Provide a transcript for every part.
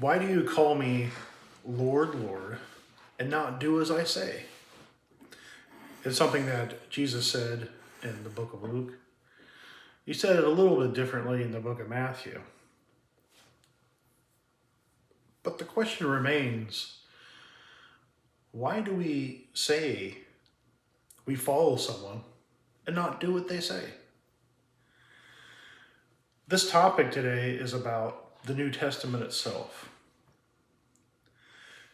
Why do you call me Lord, Lord, and not do as I say? It's something that Jesus said in the book of Luke. He said it a little bit differently in the book of Matthew. But the question remains, why do we say we follow someone and not do what they say? This topic today is about the New Testament itself.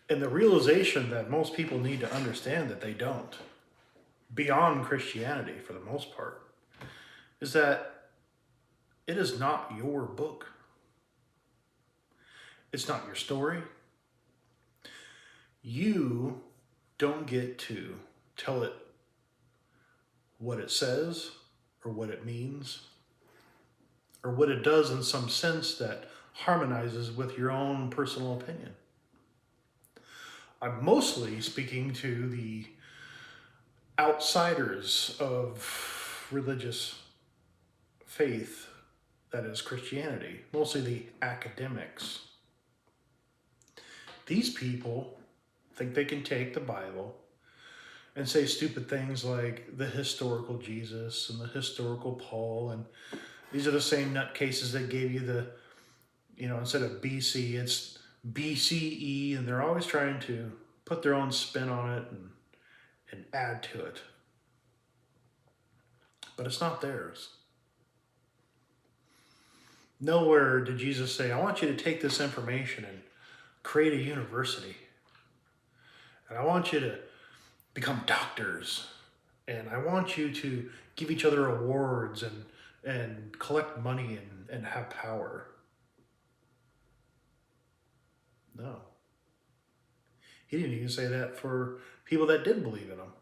And the realization that most people need to understand that they don't, beyond Christianity for the most part, is that it is not your book. It's not your story. You don't get to tell it what it says or what it means or what it does in some sense that harmonizes with your own personal opinion. I'm mostly speaking to the outsiders of religious faith, that is Christianity, mostly the academics. These people think they can take the Bible and say stupid things like the historical Jesus and the historical Paul, and these are the same nutcases that gave you the, instead of BC, it's BCE, and they're always trying to put their own spin on it and add to it. But it's not theirs. Nowhere did Jesus say, I want you to take this information and create a university. And I want you to become doctors. And I want you to give each other awards and collect money and have power. No. He didn't even say that for people that did believe in him.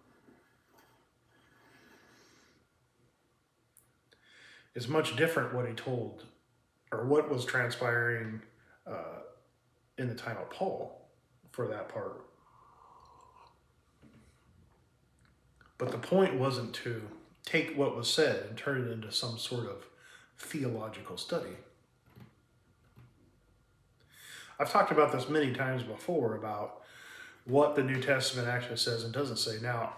It's much different what he told, or what was transpiring in the time of Paul for that part. But the point wasn't to take what was said and turn it into some sort of theological study. I've talked about this many times before about what the New Testament actually says and doesn't say. Now,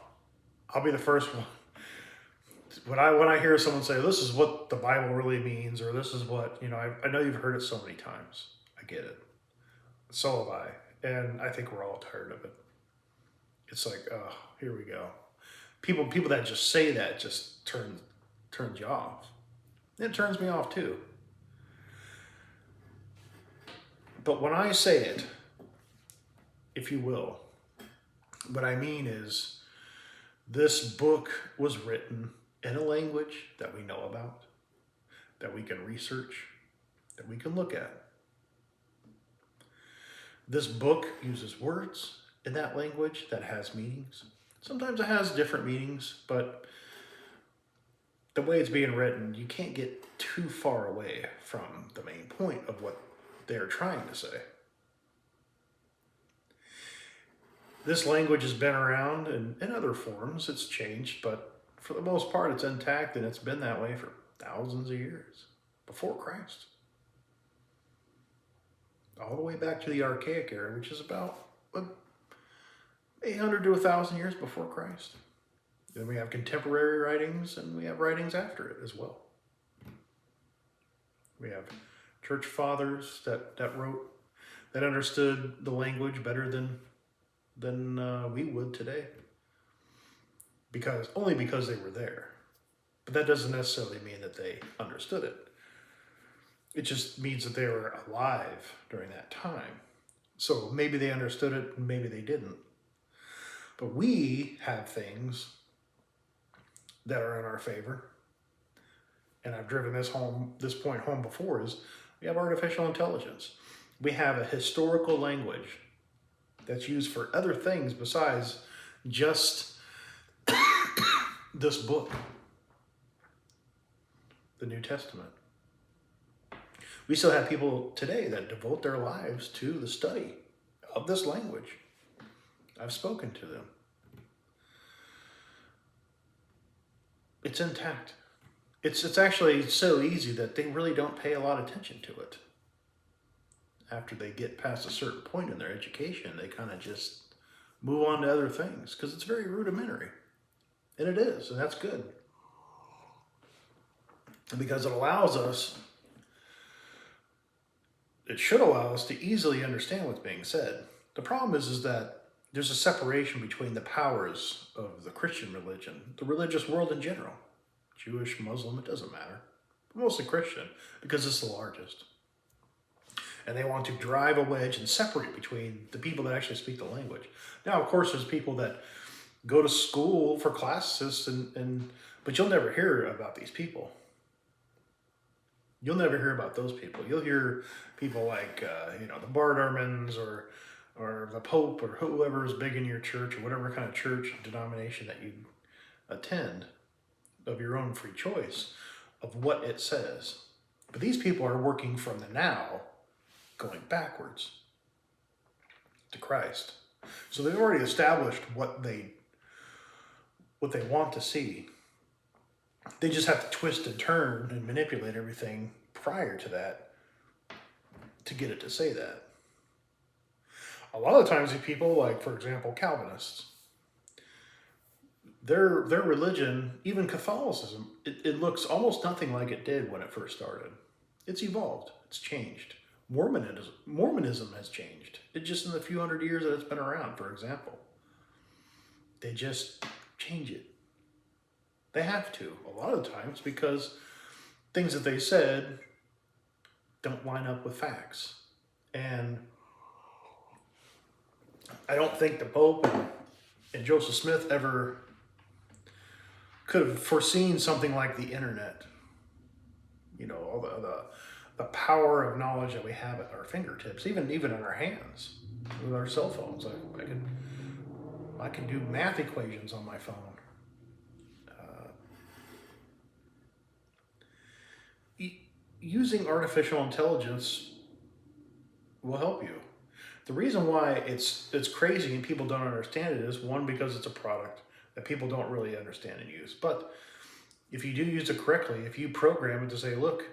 I'll be the first one. When I hear someone say, this is what the Bible really means, or this is what, I know you've heard it so many times. I get it. So have I. And I think we're all tired of it. It's like, oh, here we go. People that just say that just turns you off. It turns me off too. But when I say it, if you will, what I mean is this book was written in a language that we know about, that we can research, that we can look at. This book uses words in that language that has meanings. Sometimes it has different meanings, but the way it's being written, you can't get too far away from the main point of what they're trying to say. This language has been around in other forms. It's changed, but for the most part, it's intact, and it's been that way for thousands of years before Christ. All the way back to the Archaic era, which is about 800 to 1,000 years before Christ. Then we have contemporary writings, and we have writings after it as well. We have church fathers that wrote, that understood the language better than we would today. Only because they were there. But that doesn't necessarily mean that they understood it. It just means that they were alive during that time. So maybe they understood it and maybe they didn't. But we have things that are in our favor. And I've driven this point home before, is we have artificial intelligence. We have a historical language that's used for other things besides just this book, the New Testament. We still have people today that devote their lives to the study of this language. I've spoken to them. It's intact. It's actually so easy that they really don't pay a lot of attention to it. after they get past a certain point in their education, they kind of just move on to other things because it's very rudimentary. And it is, and that's good. And because it should allow us to easily understand what's being said. The problem is that there's a separation between the powers of the Christian religion, the religious world in general. Jewish, Muslim, it doesn't matter. But mostly Christian, because it's the largest. And they want to drive a wedge and separate between the people that actually speak the language. Now, of course, there's people that go to school for classicists, but you'll never hear about these people. You'll never hear about those people. You'll hear people like, the Bart Ehrmans or the Pope or whoever is big in your church or whatever kind of church denomination that you attend of your own free choice of what it says. But these people are working from the now, going backwards to Christ. So they've already established what they want to see. They just have to twist and turn and manipulate everything prior to that to get it to say that. A lot of times these people, like, for example, Calvinists, their religion, even Catholicism, it looks almost nothing like it did when it first started. It's evolved. It's changed. Mormonism has changed. It's just in the few hundred years that it's been around, for example. They just change it. They have to, a lot of the times, because things that they said don't line up with facts. And I don't think the Pope and Joseph Smith ever could have foreseen something like the internet. All the power of knowledge that we have at our fingertips, even in our hands, with our cell phones. I can do math equations on my phone. Using artificial intelligence will help you. The reason why it's crazy and people don't understand it is, one, because it's a product that people don't really understand and use. But if you do use it correctly, if you program it to say, look,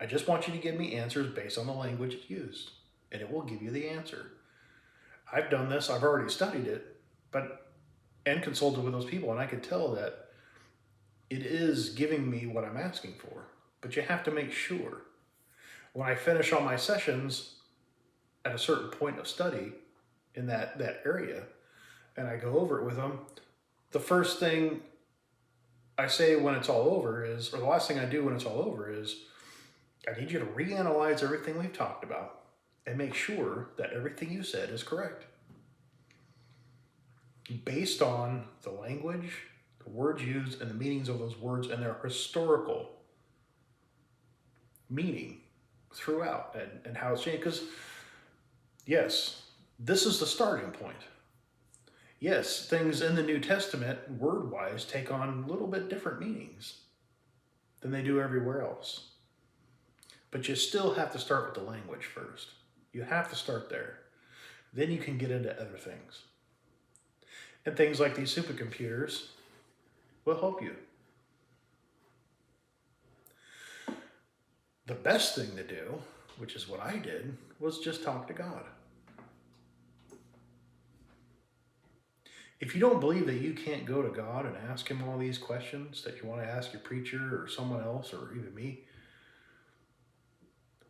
I just want you to give me answers based on the language it's used, and it will give you the answer. I've done this, I've already studied it, and consulted with those people, and I could tell that it is giving me what I'm asking for. But you have to make sure. When I finish all my sessions at a certain point of study in that area, and I go over it with them, the first thing I say when it's all over is, or the last thing I do when it's all over is, I need you to reanalyze everything we've talked about and make sure that everything you said is correct. Based on the language, the words used, and the meanings of those words and their historical meaning throughout and how it's changed. Because, yes, this is the starting point. Yes, things in the New Testament, word-wise, take on a little bit different meanings than they do everywhere else. But you still have to start with the language first. You have to start there. Then you can get into other things. And things like these supercomputers will help you. The best thing to do, which is what I did, was just talk to God. If you don't believe that you can't go to God and ask him all these questions that you want to ask your preacher or someone else or even me,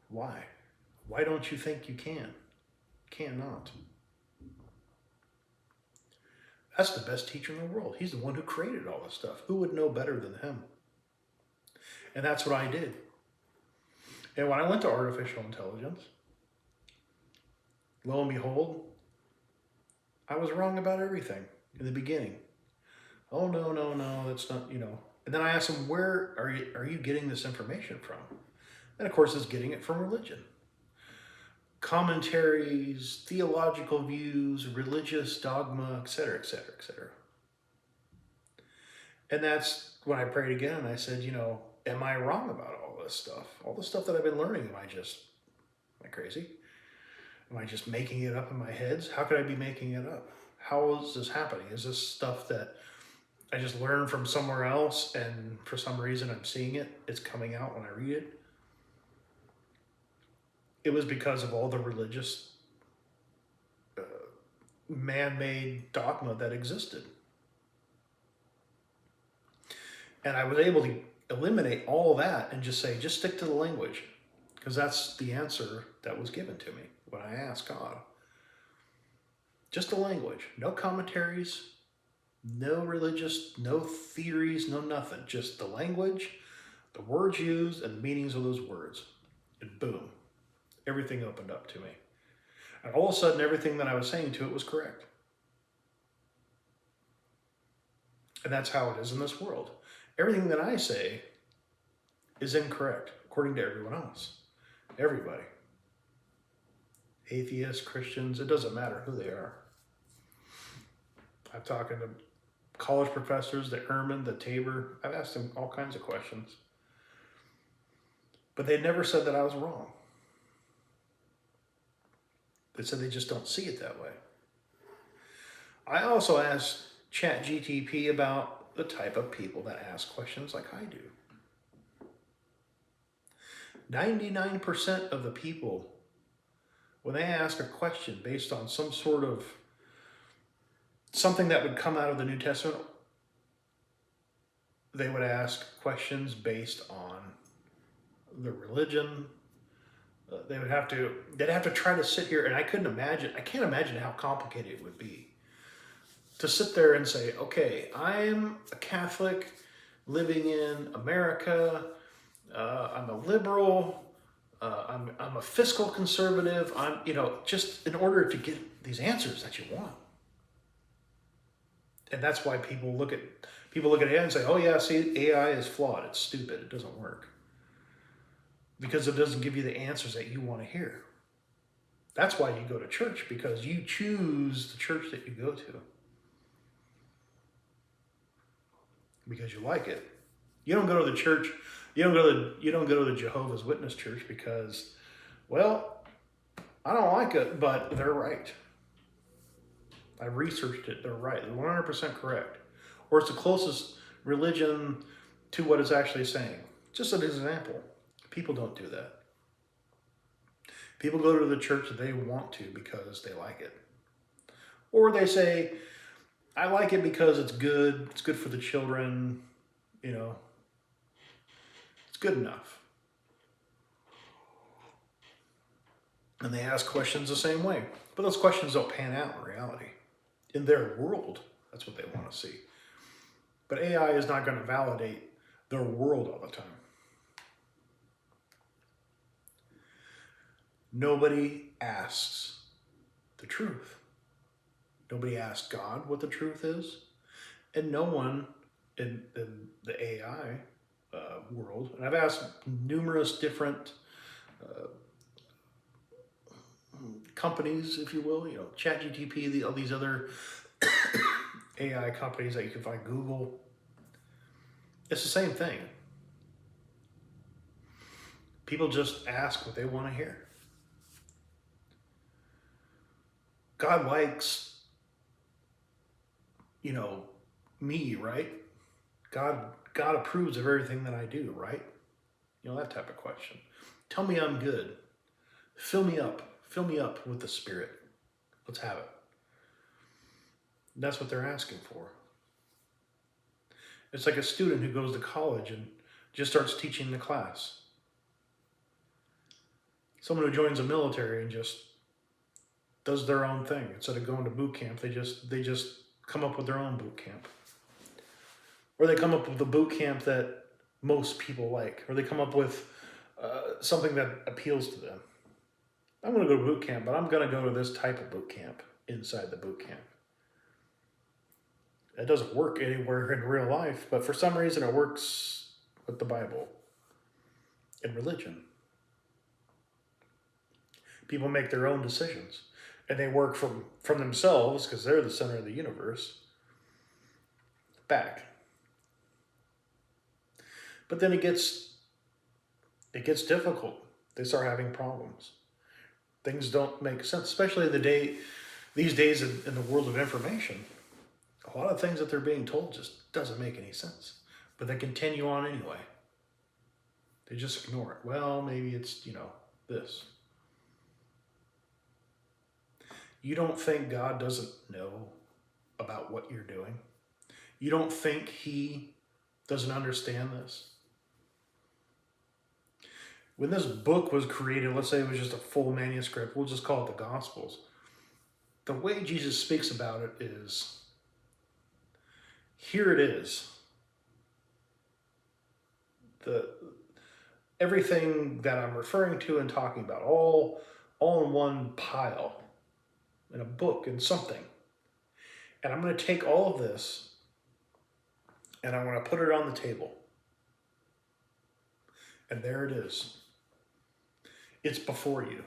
why? Why don't you think you can? Cannot. That's the best teacher in the world. He's the one who created all this stuff. Who would know better than him? And that's what I did. And when I went to artificial intelligence, lo and behold, I was wrong about everything in the beginning. Oh, no, that's not, And then I asked him, where are you getting this information from? And of course, it's getting it from religion. Commentaries, theological views, religious dogma, etc., etc., etc. And that's when I prayed again and I said, am I wrong about all this stuff? All the stuff that I've been learning, am I crazy? Am I just making it up in my head? How could I be making it up? How is this happening? Is this stuff that I just learned from somewhere else and for some reason I'm seeing it? It's coming out when I read it? it was because of all the religious man-made dogma that existed. And I was able to eliminate all that and just say, just stick to the language, because that's the answer that was given to me when I asked God. Just the language, no commentaries, no religious, no theories, no nothing. Just the language, the words used, and the meanings of those words. And boom, everything opened up to me. And all of a sudden, everything that I was saying to it was correct. And that's how it is in this world. Everything that I say is incorrect, according to everyone else. Everybody. Atheists, Christians, it doesn't matter who they are. I'm talking to college professors, the Ehrman, the Tabor. I've asked them all kinds of questions. But they never said that I was wrong. They said they just don't see it that way. I also asked ChatGPT about the type of people that ask questions like I do. 99% of the people, when they ask a question based on some sort of something that would come out of the New Testament, they would ask questions based on the religion. They'd have to try to sit here, and I can't imagine how complicated it would be to sit there and say, okay, I'm a Catholic living in America, I'm a liberal, I'm a fiscal conservative, just in order to get these answers that you want. And that's why people look at AI and say, oh yeah, see, AI is flawed, it's stupid, it doesn't work. Because it doesn't give you the answers that you want to hear. That's why you go to church, because you choose the church that you go to. Because you like it. You don't go to the church, you don't go to the Jehovah's Witness church because, well, I don't like it, but they're right. I researched it, they're right. They're 100% correct. Or it's the closest religion to what it's actually saying. Just an example. People don't do that. People go to the church that they want to because they like it. Or they say, I like it because it's good for the children, it's good enough. And they ask questions the same way. But those questions don't pan out in reality. In their world, that's what they want to see. But AI is not going to validate their world all the time. Nobody asks the truth. Nobody asks God what the truth is. And no one in the AI world, and I've asked numerous different companies, if you will, ChatGPT, all these other AI companies that you can find, Google. It's the same thing. People just ask what they want to hear. God likes, me, right? God approves of everything that I do, right? That type of question. Tell me I'm good. Fill me up with the Spirit. Let's have it. That's what they're asking for. It's like a student who goes to college and just starts teaching the class. Someone who joins the military and just does their own thing. Instead of going to boot camp, they just come up with their own boot camp. Or they come up with the boot camp that most people like. Or they come up with something that appeals to them. I'm going to go to boot camp, but I'm going to go to this type of boot camp inside the boot camp. It doesn't work anywhere in real life, but for some reason it works with the Bible and religion. People make their own decisions, and they work from themselves, because they're the center of the universe, back. But then it gets difficult. They start having problems. Things don't make sense, especially these days in the world of information. A lot of things that they're being told just doesn't make any sense. But they continue on anyway. They just ignore it. Well, maybe it's, this. You don't think God doesn't know about what you're doing? You don't think he doesn't understand this? When this book was created, let's say it was just a full manuscript, we'll just call it the Gospels. The way Jesus speaks about it is, here it is. Everything that I'm referring to and talking about, all in one pile, in a book, in something. And I'm going to take all of this and I'm going to put it on the table. And there it is. It's before you.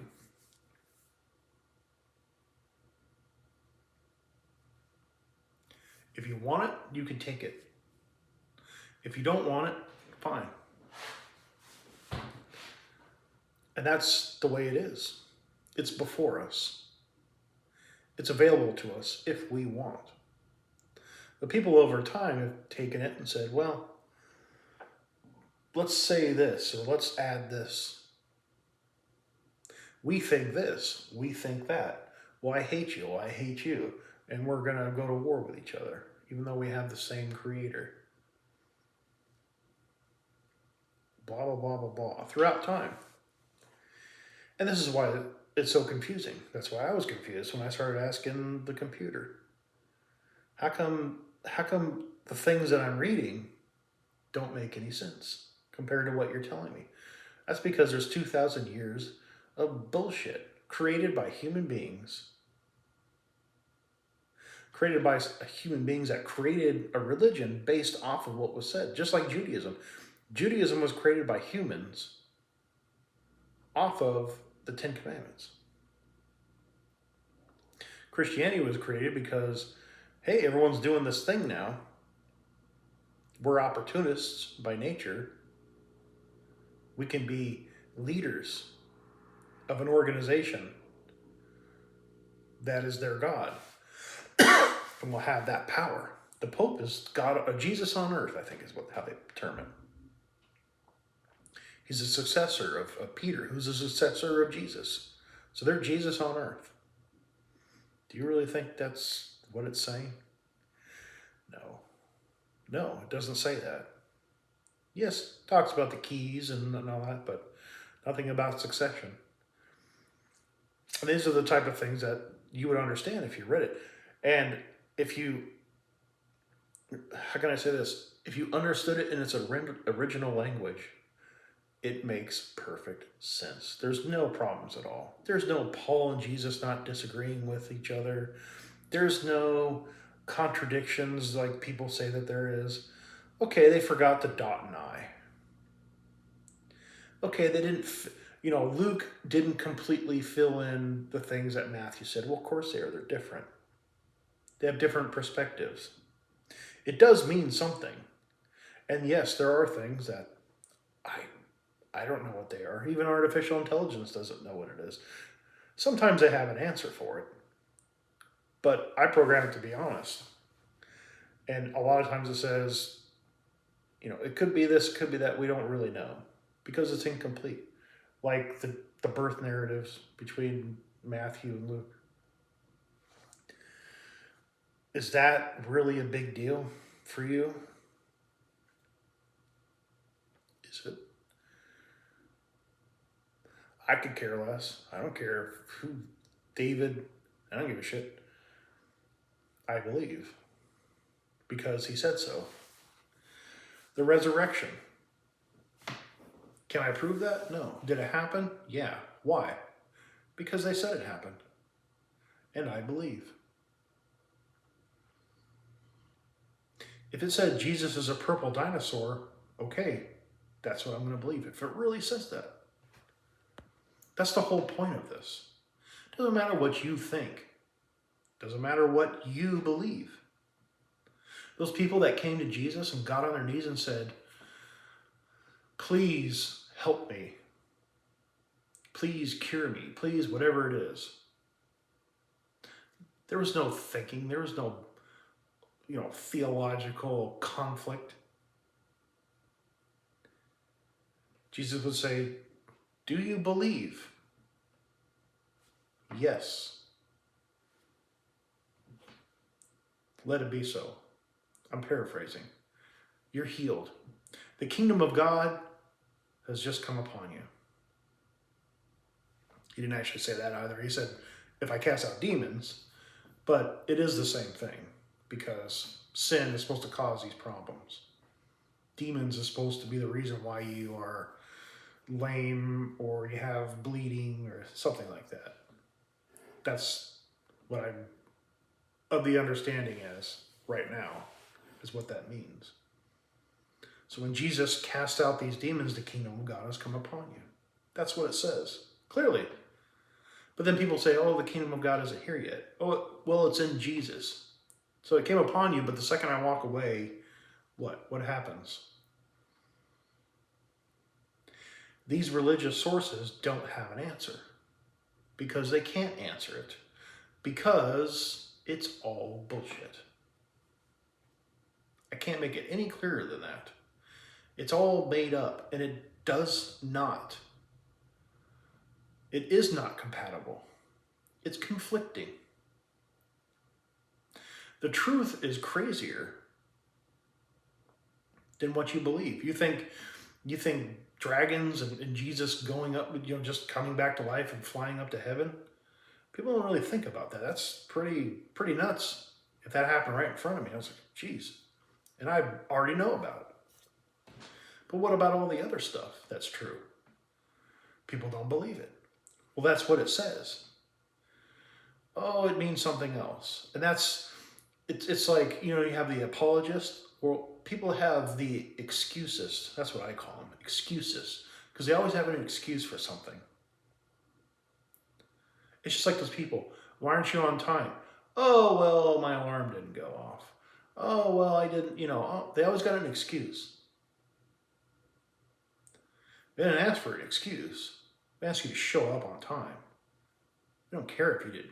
If you want it, you can take it. If you don't want it, fine. And that's the way it is. It's before us. It's available to us if we want. The people over time have taken it and said, well, let's say this, or let's add this. We think this, we think that. Well, I hate you, well, I hate you. And we're going to go to war with each other, even though we have the same creator. Blah, blah, blah, blah, blah, throughout time. And this is why it's so confusing. That's why I was confused when I started asking the computer. How come the things that I'm reading don't make any sense compared to what you're telling me? That's because there's 2,000 years of bullshit created by human beings. Created by human beings that created a religion based off of what was said. Just like Judaism. Judaism was created by humans off of the Ten Commandments. Christianity was created because, hey, everyone's doing this thing now. We're opportunists by nature. We can be leaders of an organization that is their God. And will have that power. The Pope is God, Jesus on earth, I think is how they term it. He's a successor of Peter, who's a successor of Jesus. So they're Jesus on earth. Do you really think that's what it's saying? No, it doesn't say that. Yes, it talks about the keys and all that, but nothing about succession. And these are the type of things that you would understand if you read it. And if you, how can I say this? If you understood it in its original language, it makes perfect sense. There's no problems at all. There's no Paul and Jesus not disagreeing with each other. There's no contradictions like people say that there is. Okay, they forgot the dot and I. Okay, they didn't, Luke didn't completely fill in the things that Matthew said. Well, of course they are. They're different. They have different perspectives. It does mean something. And yes, there are things that I don't know what they are. Even artificial intelligence doesn't know what it is. Sometimes they have an answer for it. But I program it to be honest. And a lot of times it says, it could be this, could be that. We don't really know because it's incomplete. Like the birth narratives between Matthew and Luke. Is that really a big deal for you? Is it? I could care less. I don't care who David, I don't give a shit. I believe because he said so. The resurrection. Can I prove that? No. Did it happen? Yeah. Why? Because they said it happened. And I believe. If it said Jesus is a purple dinosaur, okay, that's what I'm going to believe. If it really says that. That's the whole point of this. It doesn't matter what you think. It doesn't matter what you believe. Those people that came to Jesus and got on their knees and said, please help me. Please cure me. Please, whatever it is. There was no thinking. There was no, theological conflict. Jesus would say, do you believe? Yes. let it be so. I'm paraphrasing. You're healed. The kingdom of God has just come upon you. He didn't actually say that either. He said, if I cast out demons, but it is the same thing because sin is supposed to cause these problems. Demons is supposed to be the reason why you are lame or you have bleeding or something like that. That's what I'm of the understanding as right now, is what that means. So when Jesus cast out these demons, the kingdom of God has come upon you. That's what it says, clearly. But then people say, oh, the kingdom of God isn't here yet. Oh, well, it's in Jesus. So it came upon you, but the second I walk away, what? What happens? These religious sources don't have an answer because they can't answer it because it's all bullshit. I can't make it any clearer than that. It's all made up, and it does not. It is not compatible. It's conflicting. The truth is crazier than what you believe. You think dragons and Jesus going up, just coming back to life and flying up to heaven? People don't really think about that. That's pretty nuts. If that happened right in front of me, I was like, geez. And I already know about it. But what about all the other stuff that's true? People don't believe it. Well, that's what it says. Oh, it means something else. And it's like, you have the apologist. Well, people have the excuses. That's what I call them, excuses. Because they always have an excuse for something. It's just like those people. Why aren't you on time? Oh, well, my alarm didn't go off. Oh, well, I didn't, they always got an excuse. They didn't ask for an excuse. They asked you to show up on time. We don't care if you did.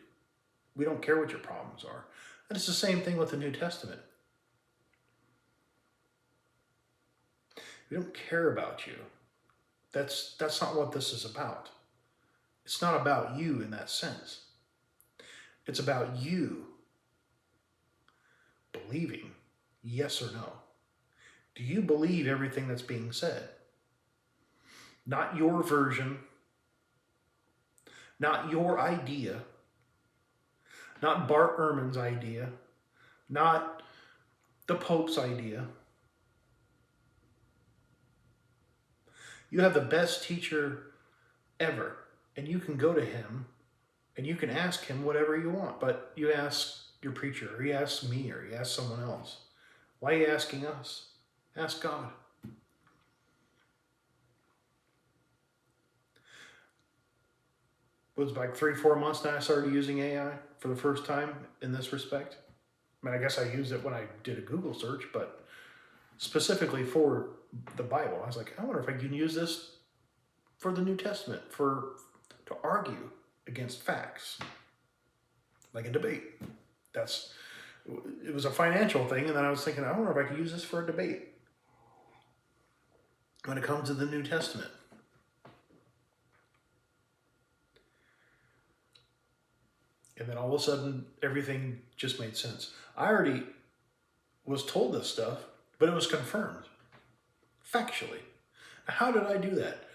We don't care what your problems are. And it's the same thing with the New Testament. We don't care about you. That's not what this is about. It's not about you in that sense. It's about you believing yes or no. Do you believe everything that's being said? Not your version, not your idea, not Bart Ehrman's idea, not the Pope's idea. You have the best teacher ever, and you can go to him and you can ask him whatever you want, but you ask your preacher, or you ask me, or you ask someone else. Why are you asking us? Ask God. It was like 3-4 months now I started using AI for the first time in this respect. I mean, I guess I used it when I did a Google search, but specifically for the Bible, I was like, I wonder if I can use this for the New Testament, to argue against facts, like a debate. It was a financial thing, and then I was thinking, I wonder if I could use this for a debate when it comes to the New Testament. And then all of a sudden, everything just made sense. I already was told this stuff, but it was confirmed, factually. How did I do that?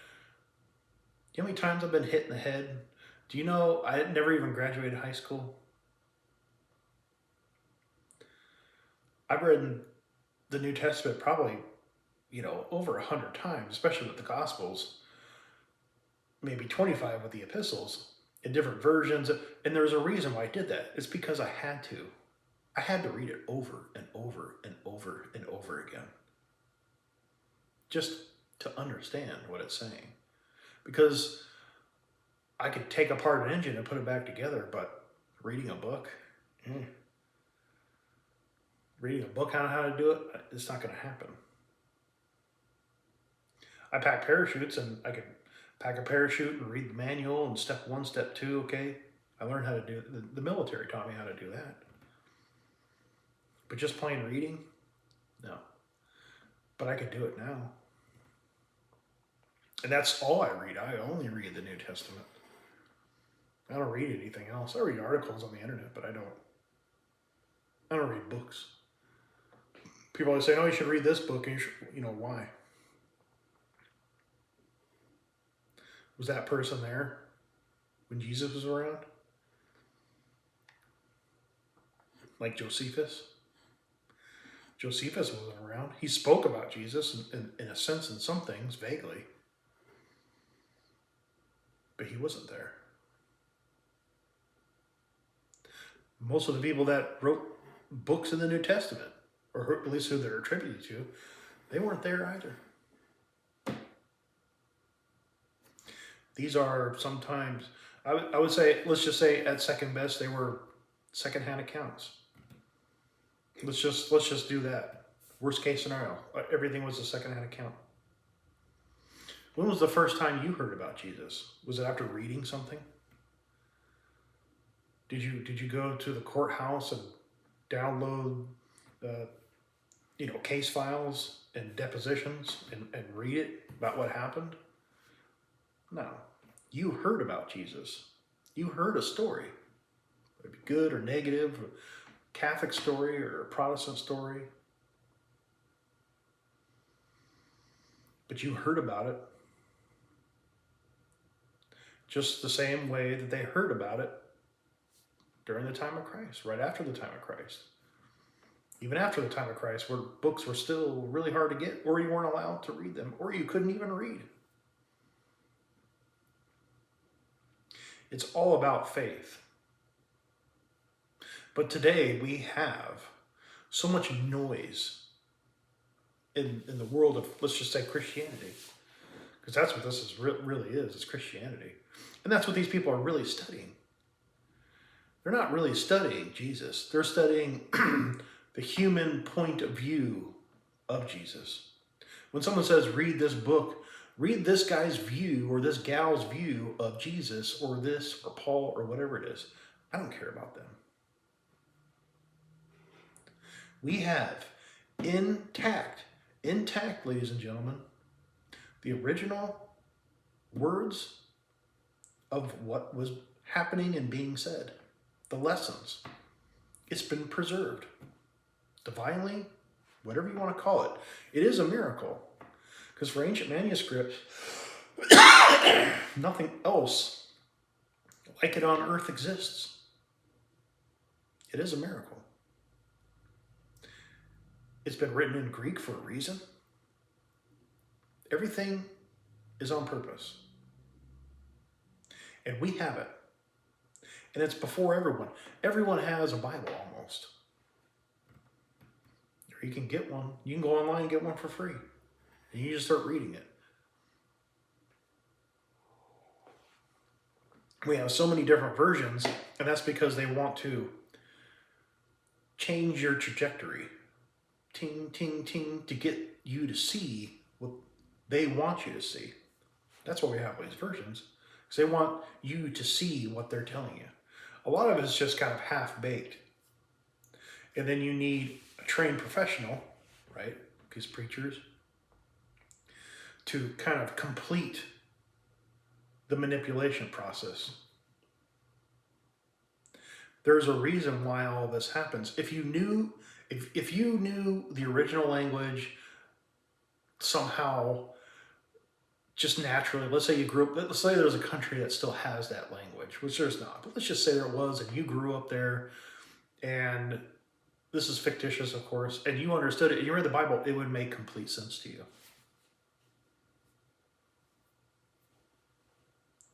Do you know how many times I've been hit in the head? Do you know I had never even graduated high school? I've read the New Testament probably, over 100 times, especially with the Gospels, maybe 25 with the epistles, in different versions. And there's a reason why I did that. It's because I had to. I had to read it over and over and over and over again, just to understand what it's saying. Because I could take apart an engine and put it back together, but reading a book, reading a book on how to do it, it's not going to happen. I pack parachutes, and I could pack a parachute and read the manual and step 1, step 2, okay? I learned how to do it. The military taught me how to do that. But just plain reading? No. But I could do it now. And that's all I read. I only read the New Testament. I don't read anything else. I read articles on the internet, but I don't I don't read books. People always say, "Oh, you should read this book," and why? Was that person there when Jesus was around? Like Josephus? Josephus wasn't around. He spoke about Jesus in a sense in some things, vaguely. But he wasn't there. Most of the people that wrote books in the New Testament, or at least who they're attributed to, they weren't there either. These are sometimes, I would say, let's just say at second best, they were secondhand accounts. Let's just do that. Worst case scenario, everything was a secondhand account. When was the first time you heard about Jesus? Was it after reading something? Did you go to the courthouse and download case files and depositions and read it about what happened? No. You heard about Jesus. You heard a story. Whether it be good or negative, a Catholic story or a Protestant story. But you heard about it just the same way that they heard about it during the time of Christ, right after the time of Christ. Even after the time of Christ, where books were still really hard to get, or you weren't allowed to read them, or you couldn't even read. It's all about faith. But today we have so much noise in the world of, let's just say, Christianity. Because that's what this really is. It's Christianity. And that's what these people are really studying. They're not really studying Jesus. They're studying the human point of view of Jesus. When someone says, read this book, read this guy's view or this gal's view of Jesus or this or Paul or whatever it is. I don't care about them. We have intact, ladies and gentlemen, the original words of what was happening and being said. The lessons. It's been preserved. Divinely, whatever you want to call it. It is a miracle. Because for ancient manuscripts, nothing else like it on earth exists. It is a miracle. It's been written in Greek for a reason. Everything is on purpose. And we have it. And it's before everyone. Everyone has a Bible almost. Or you can get one. You can go online and get one for free. And you just start reading it. We have so many different versions, and that's because they want to change your trajectory. Ting, ting, ting, to get you to see what they want you to see. That's why we have these versions. Because they want you to see what they're telling you. A lot of it is just kind of half-baked. And then you need a trained professional, right? Because preachers, to kind of complete the manipulation process. There's a reason why all this happens. If you knew the original language somehow, just naturally, let's say you grew up, let's say there's a country that still has that language, which there's not, but let's just say there was, and you grew up there, and this is fictitious, of course, and you understood it, and you read the Bible, it would make complete sense to you.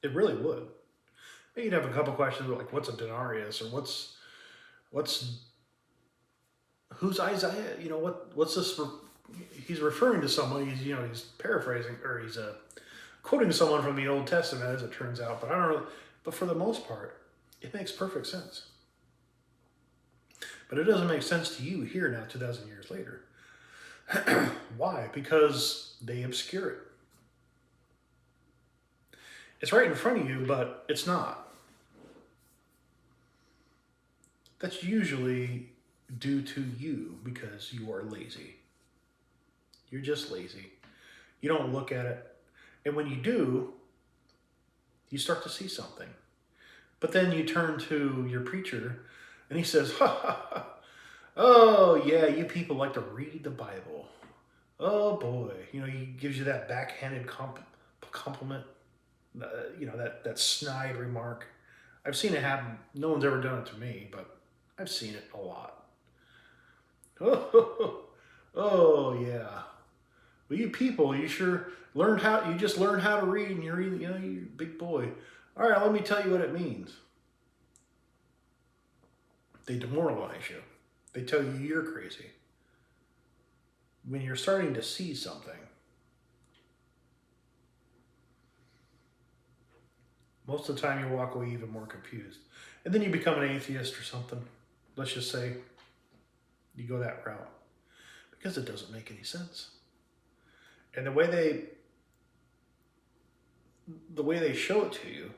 It really would. You'd have a couple questions like, what's a denarius, or who's Isaiah? What's this? He's referring to someone. He's paraphrasing, or he's quoting someone from the Old Testament, as it turns out. But I don't know. But for the most part, it makes perfect sense. But it doesn't make sense to you here now, 2,000 years later. Why? Because they obscure it. It's right in front of you, but it's not. That's usually due to you because you are lazy. You're just lazy. You don't look at it. And when you do, you start to see something. But then you turn to your preacher and he says, ha ha ha, Oh, yeah, you people like to read the Bible. Oh, boy. He gives you that backhanded compliment, that snide remark. I've seen it happen. No one's ever done it to me, but I've seen it a lot. Oh, oh yeah. Well, you people, you just learned how to read and you're reading, you're a big boy. All right, let me tell you what it means. They demoralize you. They tell you you're crazy. When you're starting to see something, most of the time you walk away even more confused. And then you become an atheist or something. Let's just say you go that route because it doesn't make any sense. And the way they show it to you,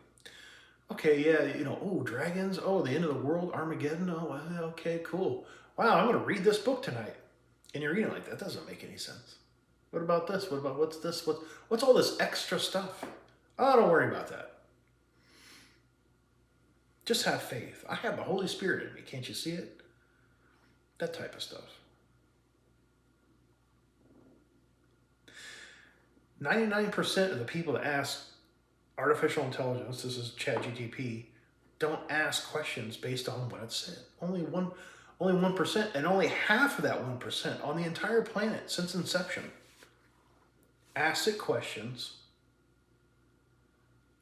okay, yeah, oh, dragons, oh, the end of the world, Armageddon, oh, okay, cool. Wow, I'm going to read this book tonight. And you're reading like, that doesn't make any sense. What about this? What about what's this? What's all this extra stuff? Oh, don't worry about that. Just have faith. I have the Holy Spirit in me. Can't you see it? That type of stuff. 99% of the people that ask artificial intelligence, this is ChatGPT, don't ask questions based on what it said. Only 1%, and only half of that 1% on the entire planet since inception asked it questions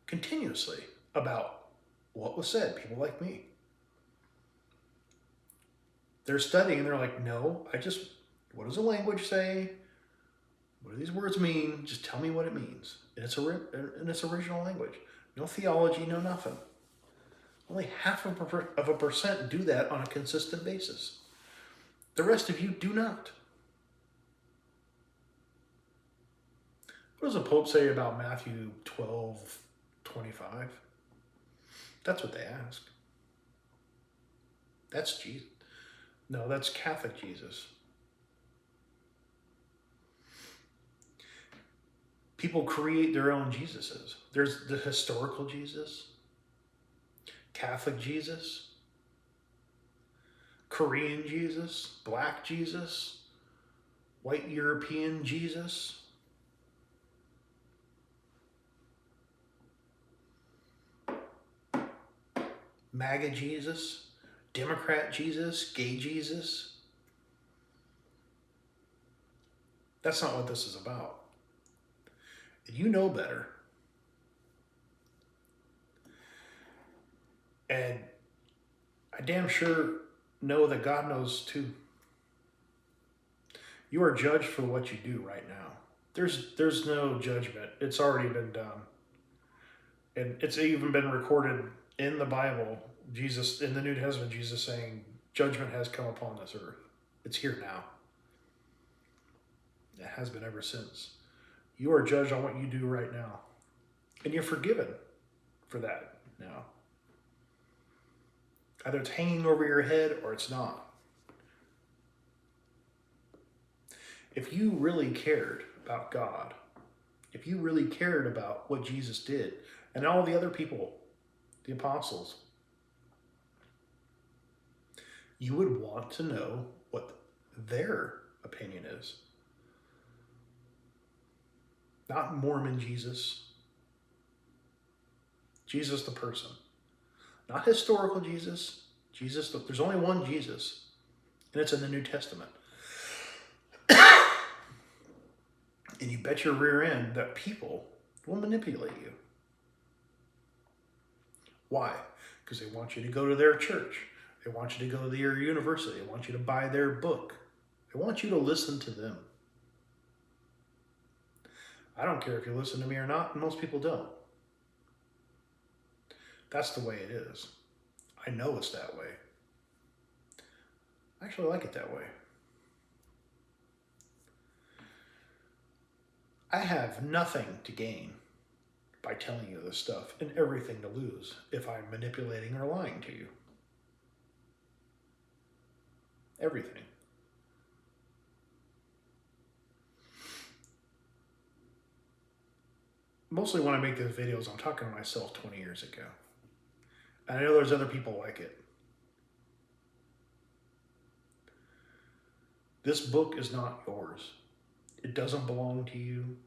continuously about what was said. People like me. They're studying and they're like, no, what does the language say? What do these words mean? Just tell me what it means. In its original language. No theology, no nothing. Only half of a percent do that on a consistent basis. The rest of you do not. What does the Pope say about Matthew 12:25? That's what they ask. That's Jesus. No, that's Catholic Jesus. People create their own Jesuses. There's the historical Jesus, Catholic Jesus, Korean Jesus, Black Jesus, White European Jesus. MAGA Jesus, Democrat Jesus, gay Jesus. That's not what this is about. You know better. And I damn sure know that God knows too. You are judged for what you do right now. There's no judgment. It's already been done. And it's even been recorded in the Bible, Jesus, in the New Testament, Jesus saying, judgment has come upon this earth. It's here now. It has been ever since. You are judged on what you do right now. And you're forgiven for that now. Either it's hanging over your head or it's not. If you really cared about God, if you really cared about what Jesus did, and all the other people, the apostles, you would want to know what their opinion is. Not Mormon Jesus. Jesus the person. Not historical Jesus. Jesus, there's only one Jesus, and it's in the New Testament. And you bet your rear end that people will manipulate you. Why? Because they want you to go to their church. They want you to go to their university. They want you to buy their book. They want you to listen to them. I don't care if you listen to me or not, and most people don't. That's the way it is. I know it's that way. I actually like it that way. I have nothing to gain by telling you this stuff and everything to lose if I'm manipulating or lying to you. Everything. Mostly when I make those videos, I'm talking to myself 20 years ago. And I know there's other people like it. This book is not yours. It doesn't belong to you.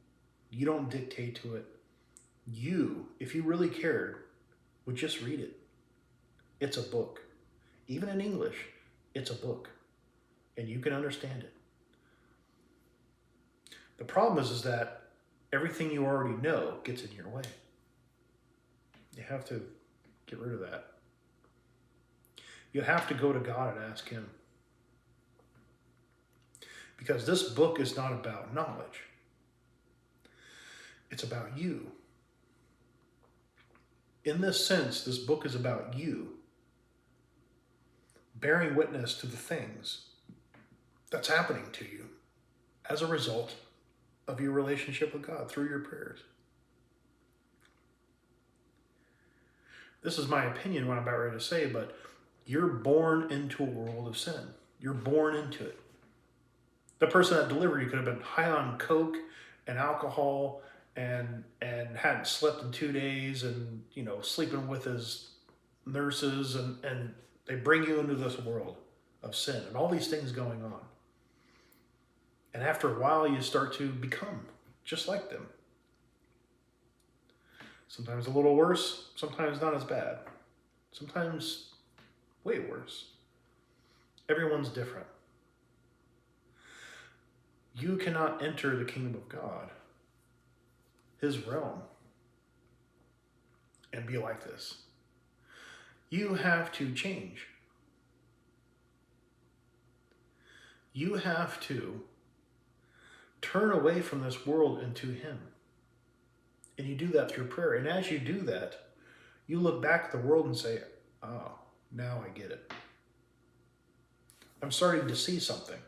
You don't dictate to it. You, if you really cared, would just read it. It's a book. Even in English, it's a book. And you can understand it. The problem is that everything you already know gets in your way. You have to get rid of that. You have to go to God and ask Him. Because this book is not about knowledge. It's about you. In this sense, this book is about you bearing witness to the things that's happening to you as a result of your relationship with God through your prayers. This is my opinion, what I'm about ready to say, but you're born into a world of sin. You're born into it. The person that delivered you could have been high on coke and alcohol and hadn't slept in 2 days and, sleeping with his nurses and they bring you into this world of sin and all these things going on. And after a while, you start to become just like them. Sometimes a little worse, sometimes not as bad. Sometimes way worse. Everyone's different. You cannot enter the kingdom of God, His realm, and be like this. You have to change. You have to turn away from this world and to Him. And you do that through prayer. And as you do that, you look back at the world and say, oh, now I get it. I'm starting to see something.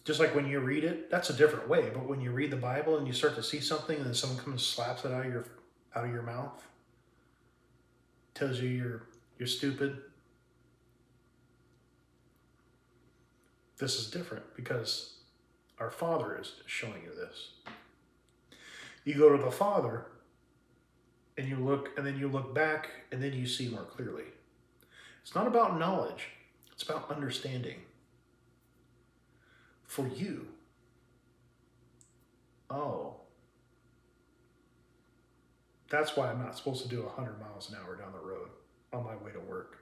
Just like when you read it, that's a different way. But when you read the Bible and you start to see something and then someone comes and slaps it out of your mouth, tells you you're stupid, this is different because our Father is showing you this. You go to the Father and you look, and then you look back and then you see more clearly. It's not about knowledge. It's about understanding. For you. Oh. That's why I'm not supposed to do 100 miles an hour down the road on my way to work.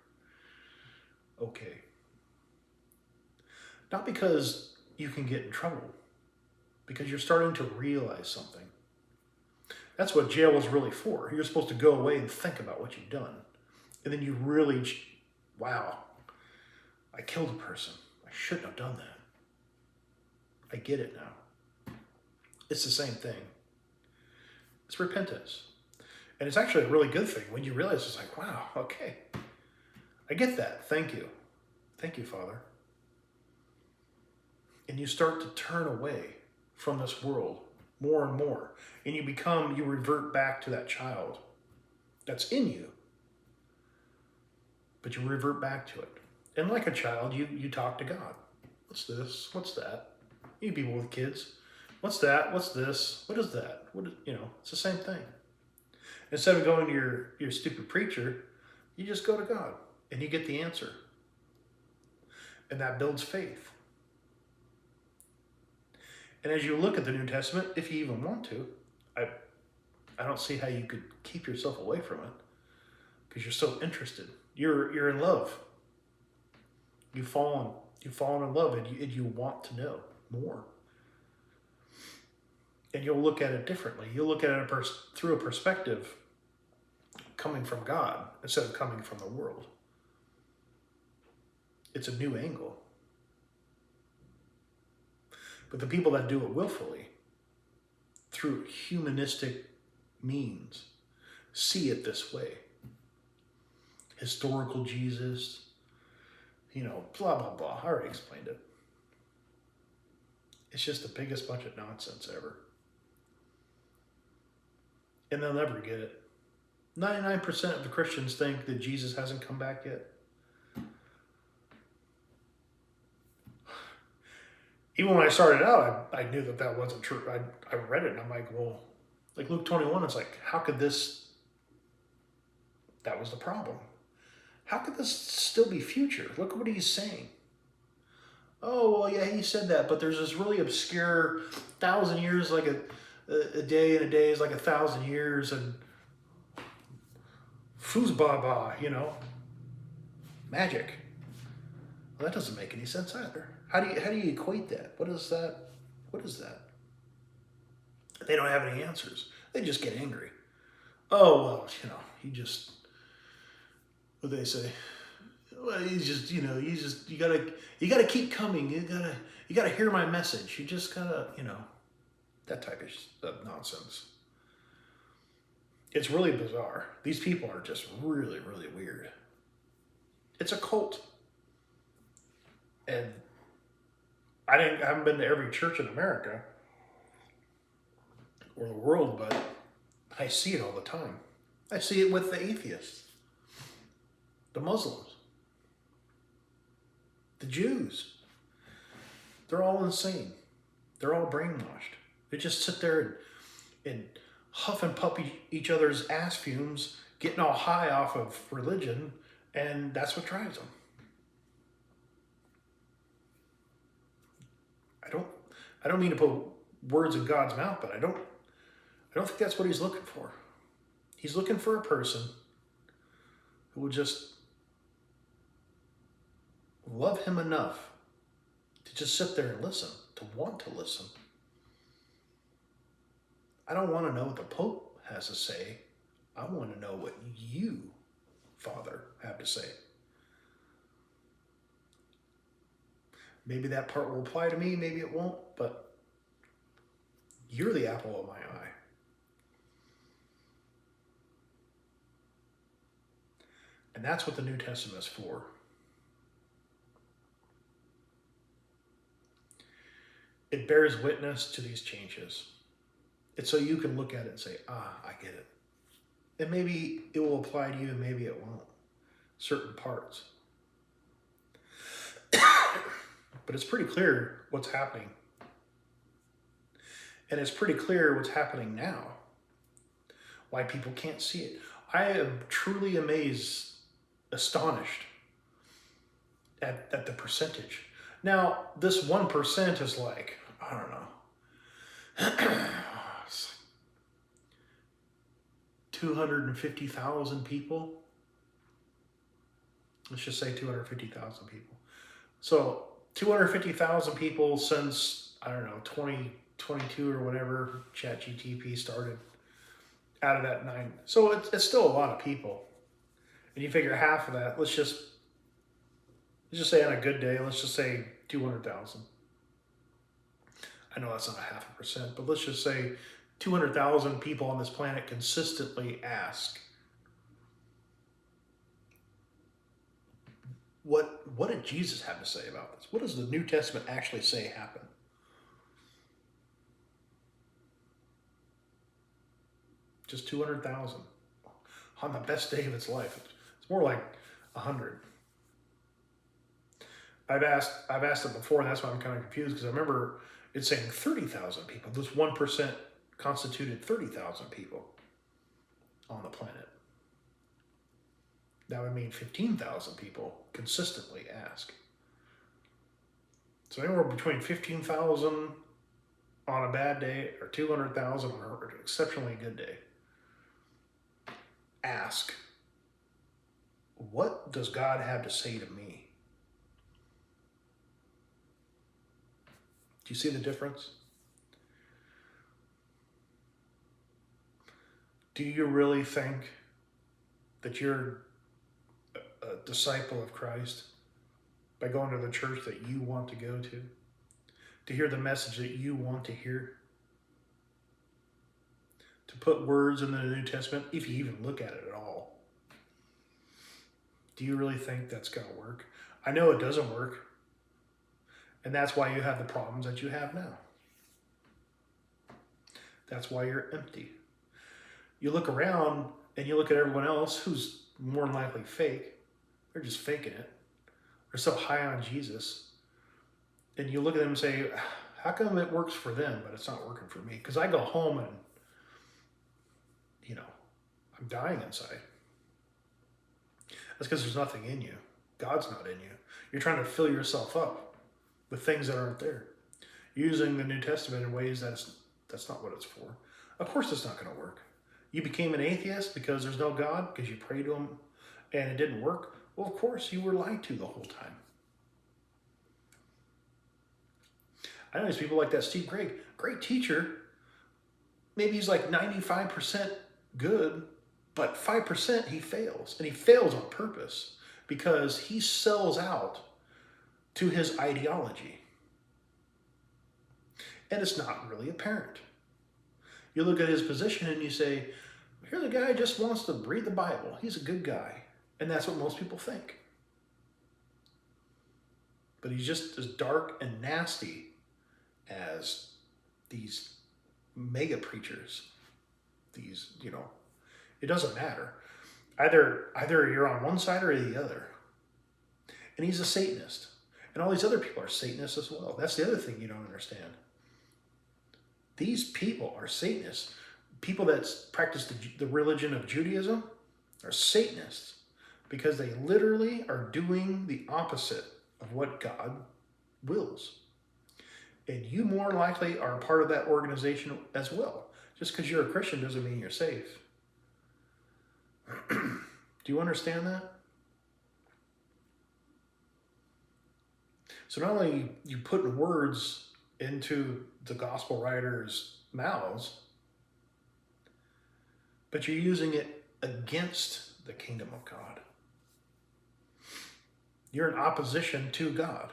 Okay. Not because you can get in trouble, because you're starting to realize something. That's what jail is really for. You're supposed to go away and think about what you've done. And then you really, wow, I killed a person. I shouldn't have done that. I get it now. It's the same thing. It's repentance. And it's actually a really good thing when you realize it's like, wow, okay. I get that. Thank you. Thank you, Father. And you start to turn away from this world more and more. And you revert back to that child that's in you. But you revert back to it. And like a child, you talk to God. What's this? What's that? You people with kids. What's that? What's this? What is that? It's the same thing. Instead of going to your stupid preacher, you just go to God and you get the answer. And that builds faith. And as you look at the New Testament, if you even want to, I don't see how you could keep yourself away from it because you're so interested. You're in love. You've fallen in love and you want to know more. And you'll look at it differently. You'll look at it through a perspective coming from God instead of coming from the world. It's a new angle. But the people that do it willfully, through humanistic means, see it this way. Historical Jesus, blah, blah, blah. I already explained it. It's just the biggest bunch of nonsense ever. And they'll never get it. 99% of the Christians think that Jesus hasn't come back yet. Even when I started out, I knew that wasn't true. I read it and I'm like, well, like Luke 21, it's like, how could this, that was the problem. How could this still be future? Look what he's saying. Oh, well, yeah, he said that, but there's this really obscure 1,000 years like a day, and a day is like 1,000 years, and foosbaba, magic. Well, that doesn't make any sense either. How do you equate that? What is that? What is that? They don't have any answers. They just get angry. Oh well, he just, what do they say? Well, he's just, you gotta keep coming. You gotta hear my message. You just gotta, that type of nonsense. It's really bizarre. These people are just really, really weird. It's a cult, and I haven't been to every church in America or the world, but I see it all the time. I see it with the atheists, the Muslims, the Jews. They're all insane. They're all brainwashed. They just sit there and huff and puff each other's ass fumes, getting all high off of religion, and that's what drives them. I don't I don't mean to put words in God's mouth, but I don't think that's what he's looking for. He's looking for a person who will just love him enough to just sit there and listen, to want to listen. I don't want to know what the Pope has to say. I want to know what you, Father, have to say. Maybe that part will apply to me, maybe it won't, but you're the apple of my eye. And that's what the New Testament is for. It bears witness to these changes. It's so you can look at it and say, I get it. And maybe it will apply to you and maybe it won't. Certain parts. But it's pretty clear what's happening. And it's pretty clear what's happening now. Why people can't see it. I am truly amazed, astonished at the percentage. Now, this 1% is like, I don't know, 250,000 people. Let's just say 250,000 people. So 250,000 people since, I don't know, 2022 or whatever ChatGPT started, out of that 9. So it's still a lot of people. And you figure half of that, let's just say on a good day, let's just say 200,000. I know that's not a 0.5%, but let's just say 200,000 people on this planet consistently ask, what did Jesus have to say about this? What does the New Testament actually say happened? Just 200,000 on the best day of its life. It's more like 100. I've asked it before, and that's why I'm kind of confused, because I remember it saying 30,000 people. This 1% constituted 30,000 people on the planet. That would mean 15,000 people consistently ask. So anywhere between 15,000 on a bad day or 200,000 on an exceptionally good day ask, what does God have to say to me? Do you see the difference? Do you really think that you're a disciple of Christ by going to the church that you want to go to hear the message that you want to hear, to put words in the New Testament, if you even look at it at all? Do you really think that's going to work? I know it doesn't work. And that's why you have the problems that you have now. That's why you're empty. You look around and you look at everyone else who's more than likely fake. They're just faking it. They're so high on Jesus. And you look at them and say, how come it works for them, but it's not working for me? Because I go home and, I'm dying inside. That's because there's nothing in you. God's not in you. You're trying to fill yourself up. with things that aren't there. Using the New Testament in ways that's not what it's for. Of course it's not going to work. You became an atheist because there's no God, because you prayed to him and it didn't work. Well, of course you were lied to the whole time. I know these people like that Steve Gregg, great teacher. Maybe he's like 95% good, but 5% he fails. And he fails on purpose because he sells out to his ideology. And it's not really apparent. You look at his position and you say, here the guy just wants to read the Bible. He's a good guy. And that's what most people think. But he's just as dark and nasty as these mega preachers. These, it doesn't matter. Either you're on one side or the other. And he's a Satanist. And all these other people are Satanists as well. That's the other thing you don't understand. These people are Satanists. People that practice the religion of Judaism are Satanists because they literally are doing the opposite of what God wills. And you more likely are a part of that organization as well. Just because you're a Christian doesn't mean you're safe. Do you understand that? So not only you put words into the gospel writers' mouths, but you're using it against the kingdom of God. You're in opposition to God.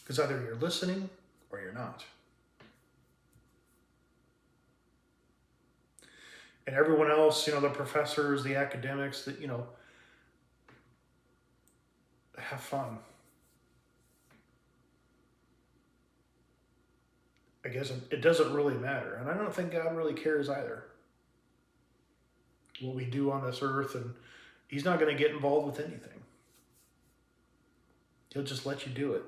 Because either you're listening or you're not. And everyone else, the professors, the academics, that, have fun. I guess it doesn't really matter. And I don't think God really cares either what we do on this earth. And he's not going to get involved with anything. He'll just let you do it.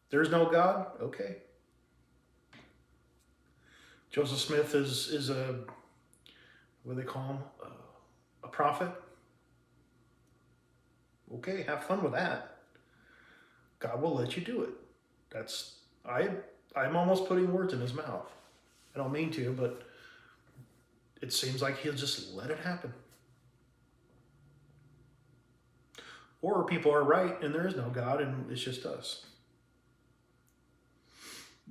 There's no God? Okay. Joseph Smith is a, what do they call him? A prophet? Okay, have fun with that. God will let you do it. I'm almost putting words in his mouth. I don't mean to, but it seems like he'll just let it happen. Or people are right and there is no God and it's just us.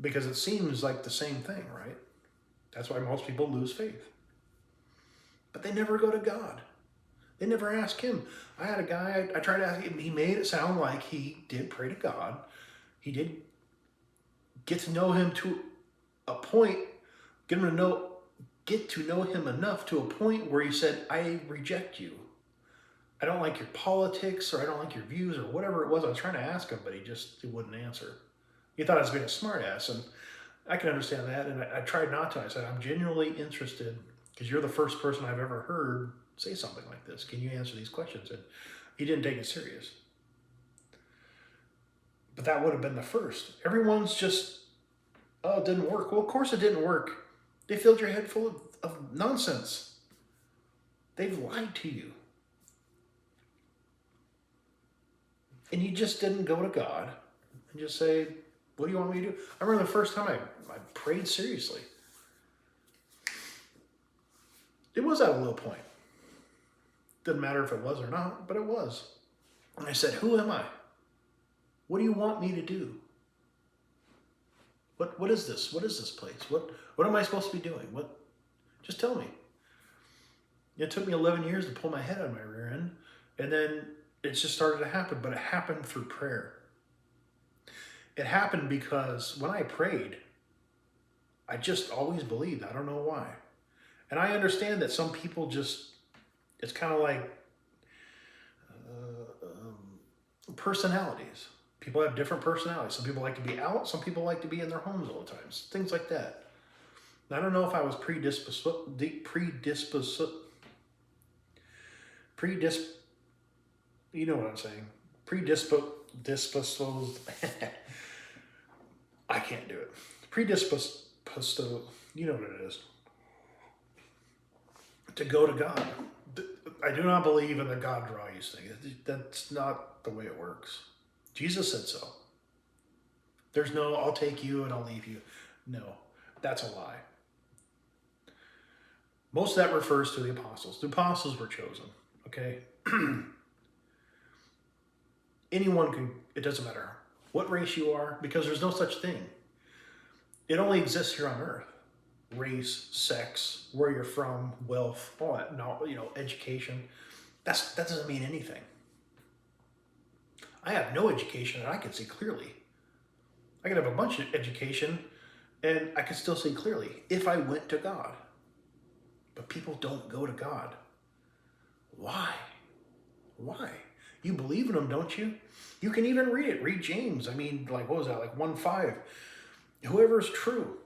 Because it seems like the same thing, right? That's why most people lose faith. But they never go to God. They never ask him. I had a guy, I tried to ask him, he made it sound like he did pray to God. He did get to know him to a point, get to know him enough to a point where he said, I reject you. I don't like your politics, or I don't like your views, or whatever it was I was trying to ask him, but he wouldn't answer. He thought I was being a smart ass, and I can understand that, and I tried not to. I said, I'm genuinely interested, because you're the first person I've ever heard say something like this. Can you answer these questions? And he didn't take it serious. But that would have been the first. Everyone's just, oh, it didn't work. Well, of course it didn't work. They filled your head full of nonsense. They've lied to you. And you just didn't go to God and just say, what do you want me to do? I remember the first time I prayed seriously. It was at a low point. Didn't matter if it was or not, but it was. And I said, who am I? What do you want me to do? What is this? What is this place? What am I supposed to be doing? Just tell me. It took me 11 years to pull my head out of my rear end, and then it just started to happen, but it happened through prayer. It happened because when I prayed, I just always believed. I don't know why. And I understand that some people it's kind of like personalities. People have different personalities. Some people like to be out. Some people like to be in their homes all the time. Things like that. And I don't know if I was you know what I'm saying. Predisposed. I can't do it. Predisposed, you know what it is. To go to God. I do not believe in the God draw you thing. That's not the way it works. Jesus said so. There's no, I'll take you and I'll leave you. No, that's a lie. Most of that refers to the apostles. The apostles were chosen, okay? Anyone can, it doesn't matter what race you are, because there's no such thing. It only exists here on earth. Race, sex, where you're from, wealth, all that, no, education. That doesn't mean anything. I have no education and I can see clearly. I could have a bunch of education and I could still see clearly if I went to God. But people don't go to God. Why? Why? You believe in him, don't you? You can even read it. Read James. I mean, like, what was that? Like 1:5. Whoever is true.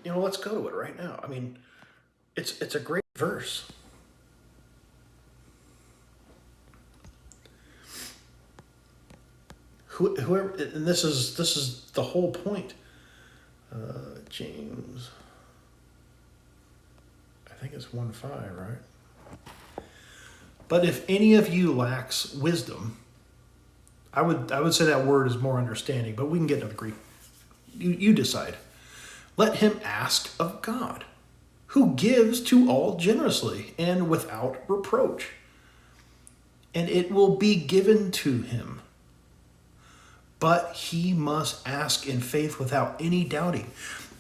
Let's go to it right now. I mean, it's a great verse. Whoever, and this is the whole point. James, I think it's 1:5, right? But if any of you lacks wisdom, I would say that word is more understanding, but we can get into the Greek. You decide. Let him ask of God, who gives to all generously and without reproach, and it will be given to him. But he must ask in faith without any doubting.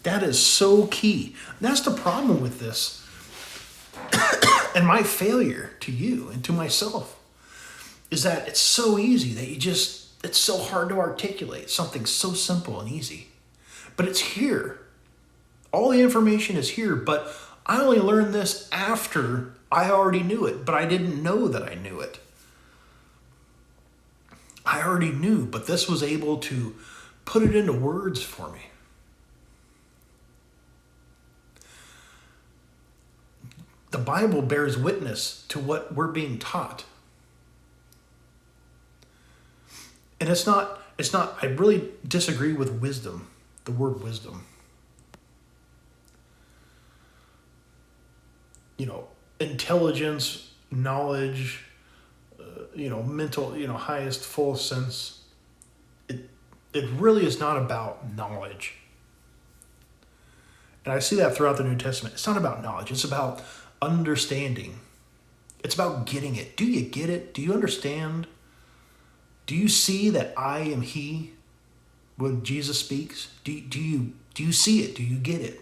That is so key. That's the problem with this. And my failure to you and to myself is that it's so easy that it's so hard to articulate something so simple and easy. But it's here. All the information is here, but I only learned this after I already knew it, but I didn't know that I knew it. I already knew, but this was able to put it into words for me. The Bible bears witness to what we're being taught. And it's not, I really disagree with wisdom, the word wisdom. Intelligence, knowledge, mental, highest full sense. It really is not about knowledge. And I see that throughout the New Testament. It's not about knowledge. It's about understanding. It's about getting it. Do you get it? Do you understand? Do you see that I am he when Jesus speaks? Do you see it? Do you get it?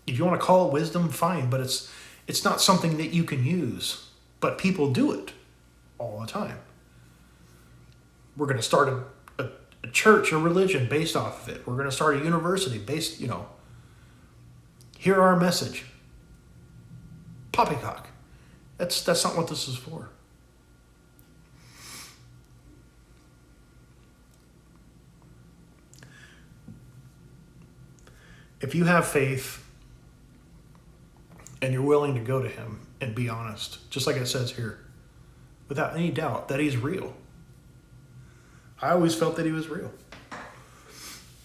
If you want to call it wisdom, fine, but it's not something that you can use. But people do it all the time. We're going to start a church, a religion based off of it. We're going to start a university based, hear our message. Poppycock. That's not what this is for. If you have faith and you're willing to go to him and be honest, just like it says here, without any doubt that he's real. I always felt that he was real.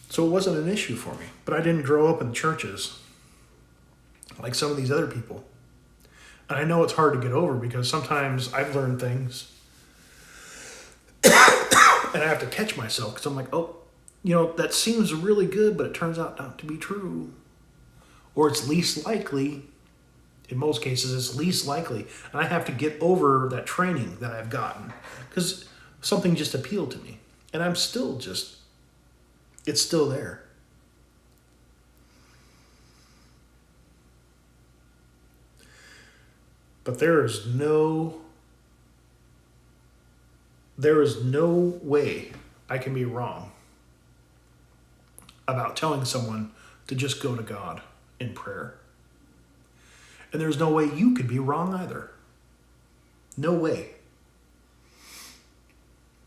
So it wasn't an issue for me. But I didn't grow up in churches like some of these other people. And I know it's hard to get over because sometimes I've learned things and I have to catch myself because I'm like, that seems really good, but it turns out not to be true. Or it's least likely. In most cases, it's least likely. And I have to get over that training that I've gotten because something just appealed to me. And I'm still it's still there. But there is no way I can be wrong about telling someone to just go to God in prayer. And there's no way you could be wrong either. No way.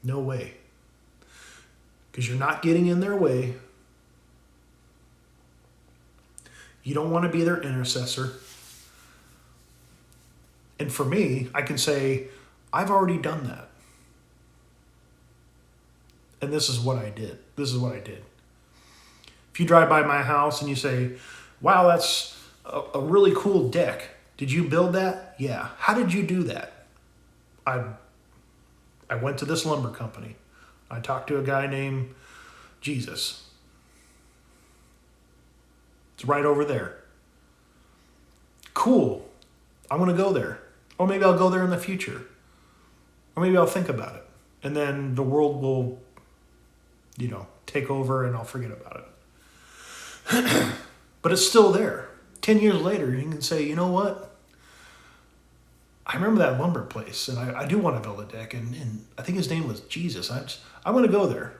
No way. Because you're not getting in their way. You don't want to be their intercessor. And for me, I can say, I've already done that. And this is what I did. This is what I did. If you drive by my house and you say, wow, that's a really cool deck. Did you build that? Yeah. How did you do that? I went to this lumber company. I talked to a guy named Jesus. It's right over there. Cool. I'm going to go there. Or maybe I'll go there in the future. Or maybe I'll think about it. And then the world will, take over and I'll forget about it. But it's still there. 10 years later, you can say, you know what? I remember that lumber place, and I do want to build a deck, and I think his name was Jesus. I want to go there.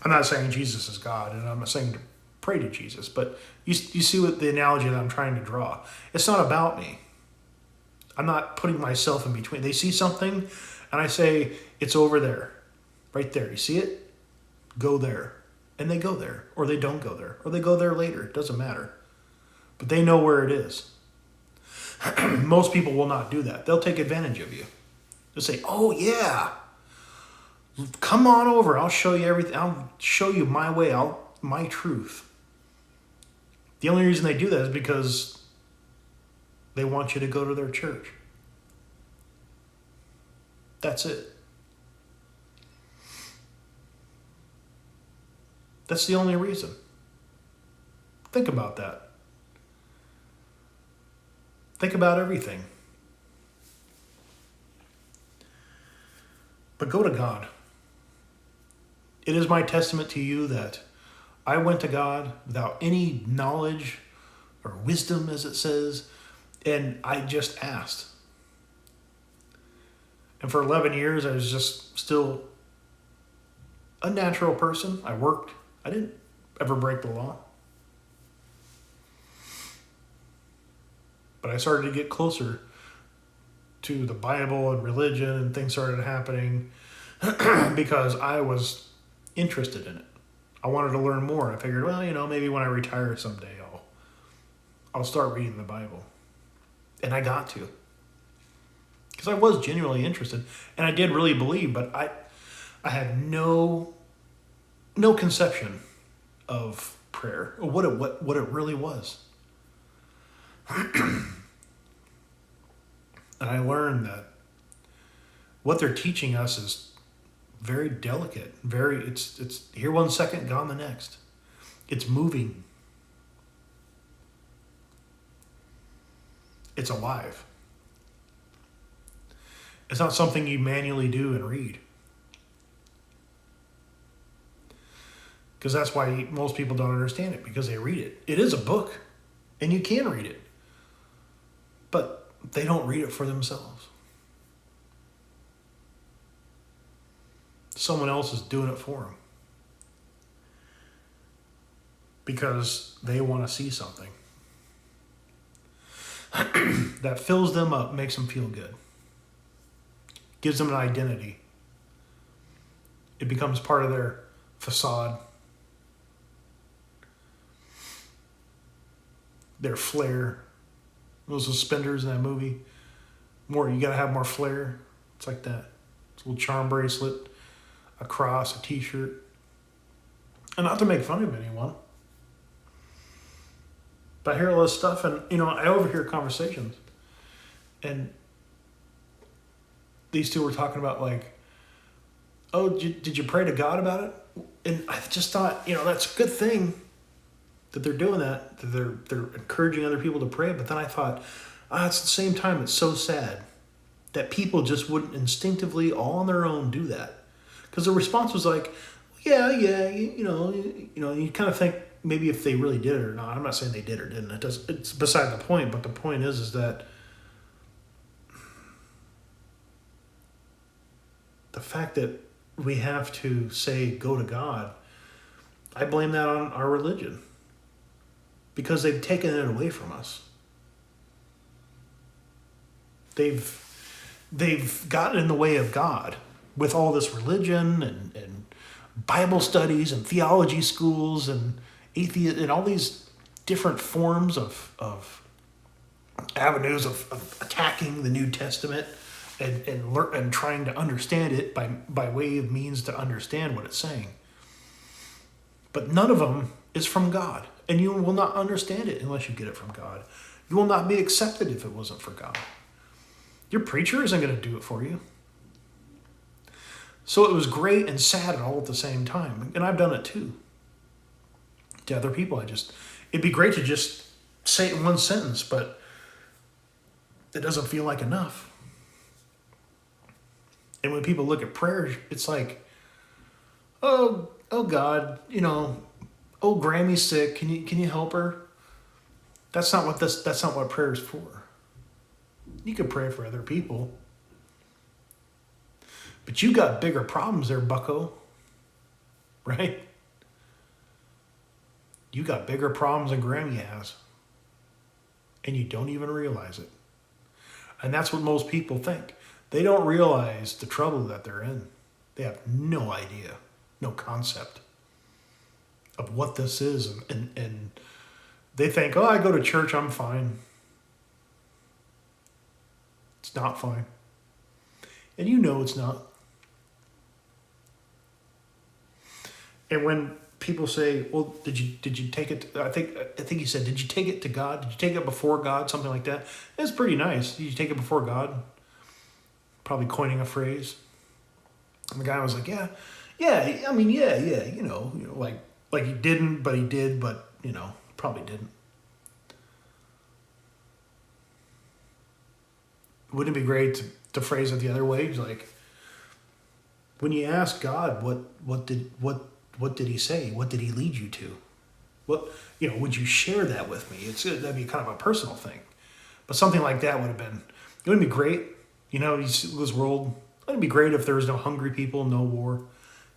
I'm not saying Jesus is God, and I'm not saying to pray to Jesus, but you see what the analogy that I'm trying to draw. It's not about me. I'm not putting myself in between. They see something, and I say, it's over there, right there. You see it? Go there. And they go there, or they don't go there, or they go there later. It doesn't matter. But they know where it is. Most people will not do that. They'll take advantage of you. They'll say, oh, yeah. Come on over. I'll show you everything. I'll show you my way, my truth. The only reason they do that is because they want you to go to their church. That's it. That's the only reason. Think about that. Think about everything. But go to God. It is my testament to you that I went to God without any knowledge or wisdom, as it says, and I just asked. And for 11 years, I was just still a natural person. I worked. I didn't ever break the law. But I started to get closer to the Bible and religion, and things started happening because I was interested in it. I wanted to learn more. I figured, well, maybe when I retire someday, I'll start reading the Bible. And I got to. Because I was genuinely interested, and I did really believe, but I had no conception of prayer or what it really was. And I learned that what they're teaching us is very delicate, it's here 1 second, gone the next. It's moving. It's alive. It's not something you manually do and read. Because that's why most people don't understand it, because they read it. It is a book, and you can read it. But they don't read it for themselves. Someone else is doing it for them. Because they want to see something that fills them up, makes them feel good, gives them an identity. It becomes part of their facade, their flair. Those suspenders in that movie, you gotta have more flair. It's like that. It's a little charm bracelet, a cross, a t-shirt. And not to make fun of anyone, but I hear all this stuff, and I overhear conversations, and these two were talking about oh, did you pray to God about it? And I just thought, that's a good thing that they're doing that they're encouraging other people to pray. But then I thought, at the same time, it's so sad that people just wouldn't instinctively, all on their own, do that. Because the response was like, yeah, you kind of think maybe if they really did it or not. I'm not saying they did or didn't. It's beside the point. But the point is that the fact that we have to say, go to God, I blame that on our religion. Because they've taken it away from us. They've gotten in the way of God with all this religion and Bible studies and theology schools and atheist and all these different forms of avenues of attacking the New Testament and trying to understand it by way of means to understand what it's saying. But none of them is from God. And you will not understand it unless you get it from God. You will not be accepted if it wasn't for God. Your preacher isn't going to do it for you. So it was great and sad all at the same time. And I've done it too. To other people, it'd be great to just say it in one sentence, but it doesn't feel like enough. And when people look at prayer, it's like, oh God, oh, Grammy's sick. Can you help her? That's not what prayer is for. You can pray for other people. But you got bigger problems there, bucko. Right? You got bigger problems than Grammy has. And you don't even realize it. And that's what most people think. They don't realize the trouble that they're in. They have no idea, no concept of what this is. And they think, oh, I go to church, I'm fine. It's not fine. And you know it's not. And when people say, well, did you take it I think he said, did you take it to God? Did you take it before God? Something like that. It's pretty nice. Did you take it before God? Probably coining a phrase. And the guy was like, yeah, I mean, yeah, like he didn't, but he did, but probably didn't. Wouldn't it be great to phrase it the other way? Like, when you ask God, what did he say? What did he lead you to? What, would you share that with me? That'd be kind of a personal thing. But something like that it would be great. This world, it'd be great if there was no hungry people, no war.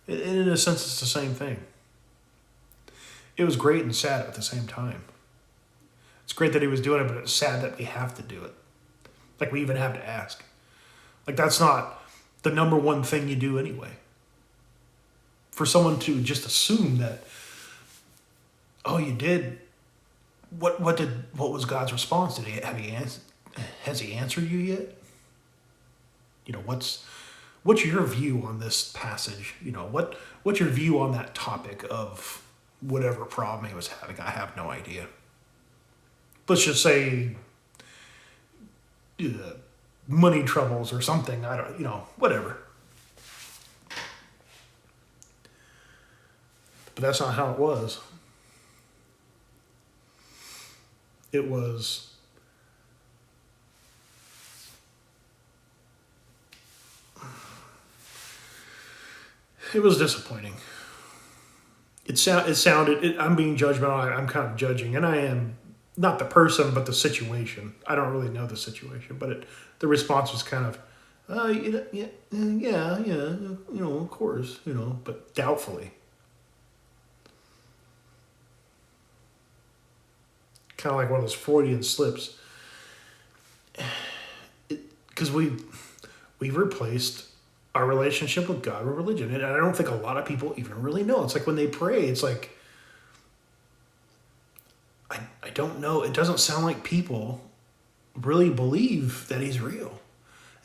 And in a sense, it's the same thing. It was great and sad at the same time. It's great that he was doing it, but it's sad that we have to do it. Like, we even have to ask. Like, that's not the number one thing you do anyway. For someone to just assume that, oh, you did, what was God's response? Has he answered you yet? What's your view on this passage? What's your view on that topic of whatever problem he was having? I have no idea. Let's just say money troubles or something. I don't, whatever. But that's not how it was. It was disappointing. It sounded, I'm being judgmental. I'm kind of judging, and I am not the person, but the situation. I don't really know the situation, but the response was kind of, yeah, of course, but doubtfully. Kind of like one of those Freudian slips. Because we've replaced our relationship with God with religion. And I don't think a lot of people even really know. It's like when they pray, it's like, I don't know. It doesn't sound like people really believe that he's real.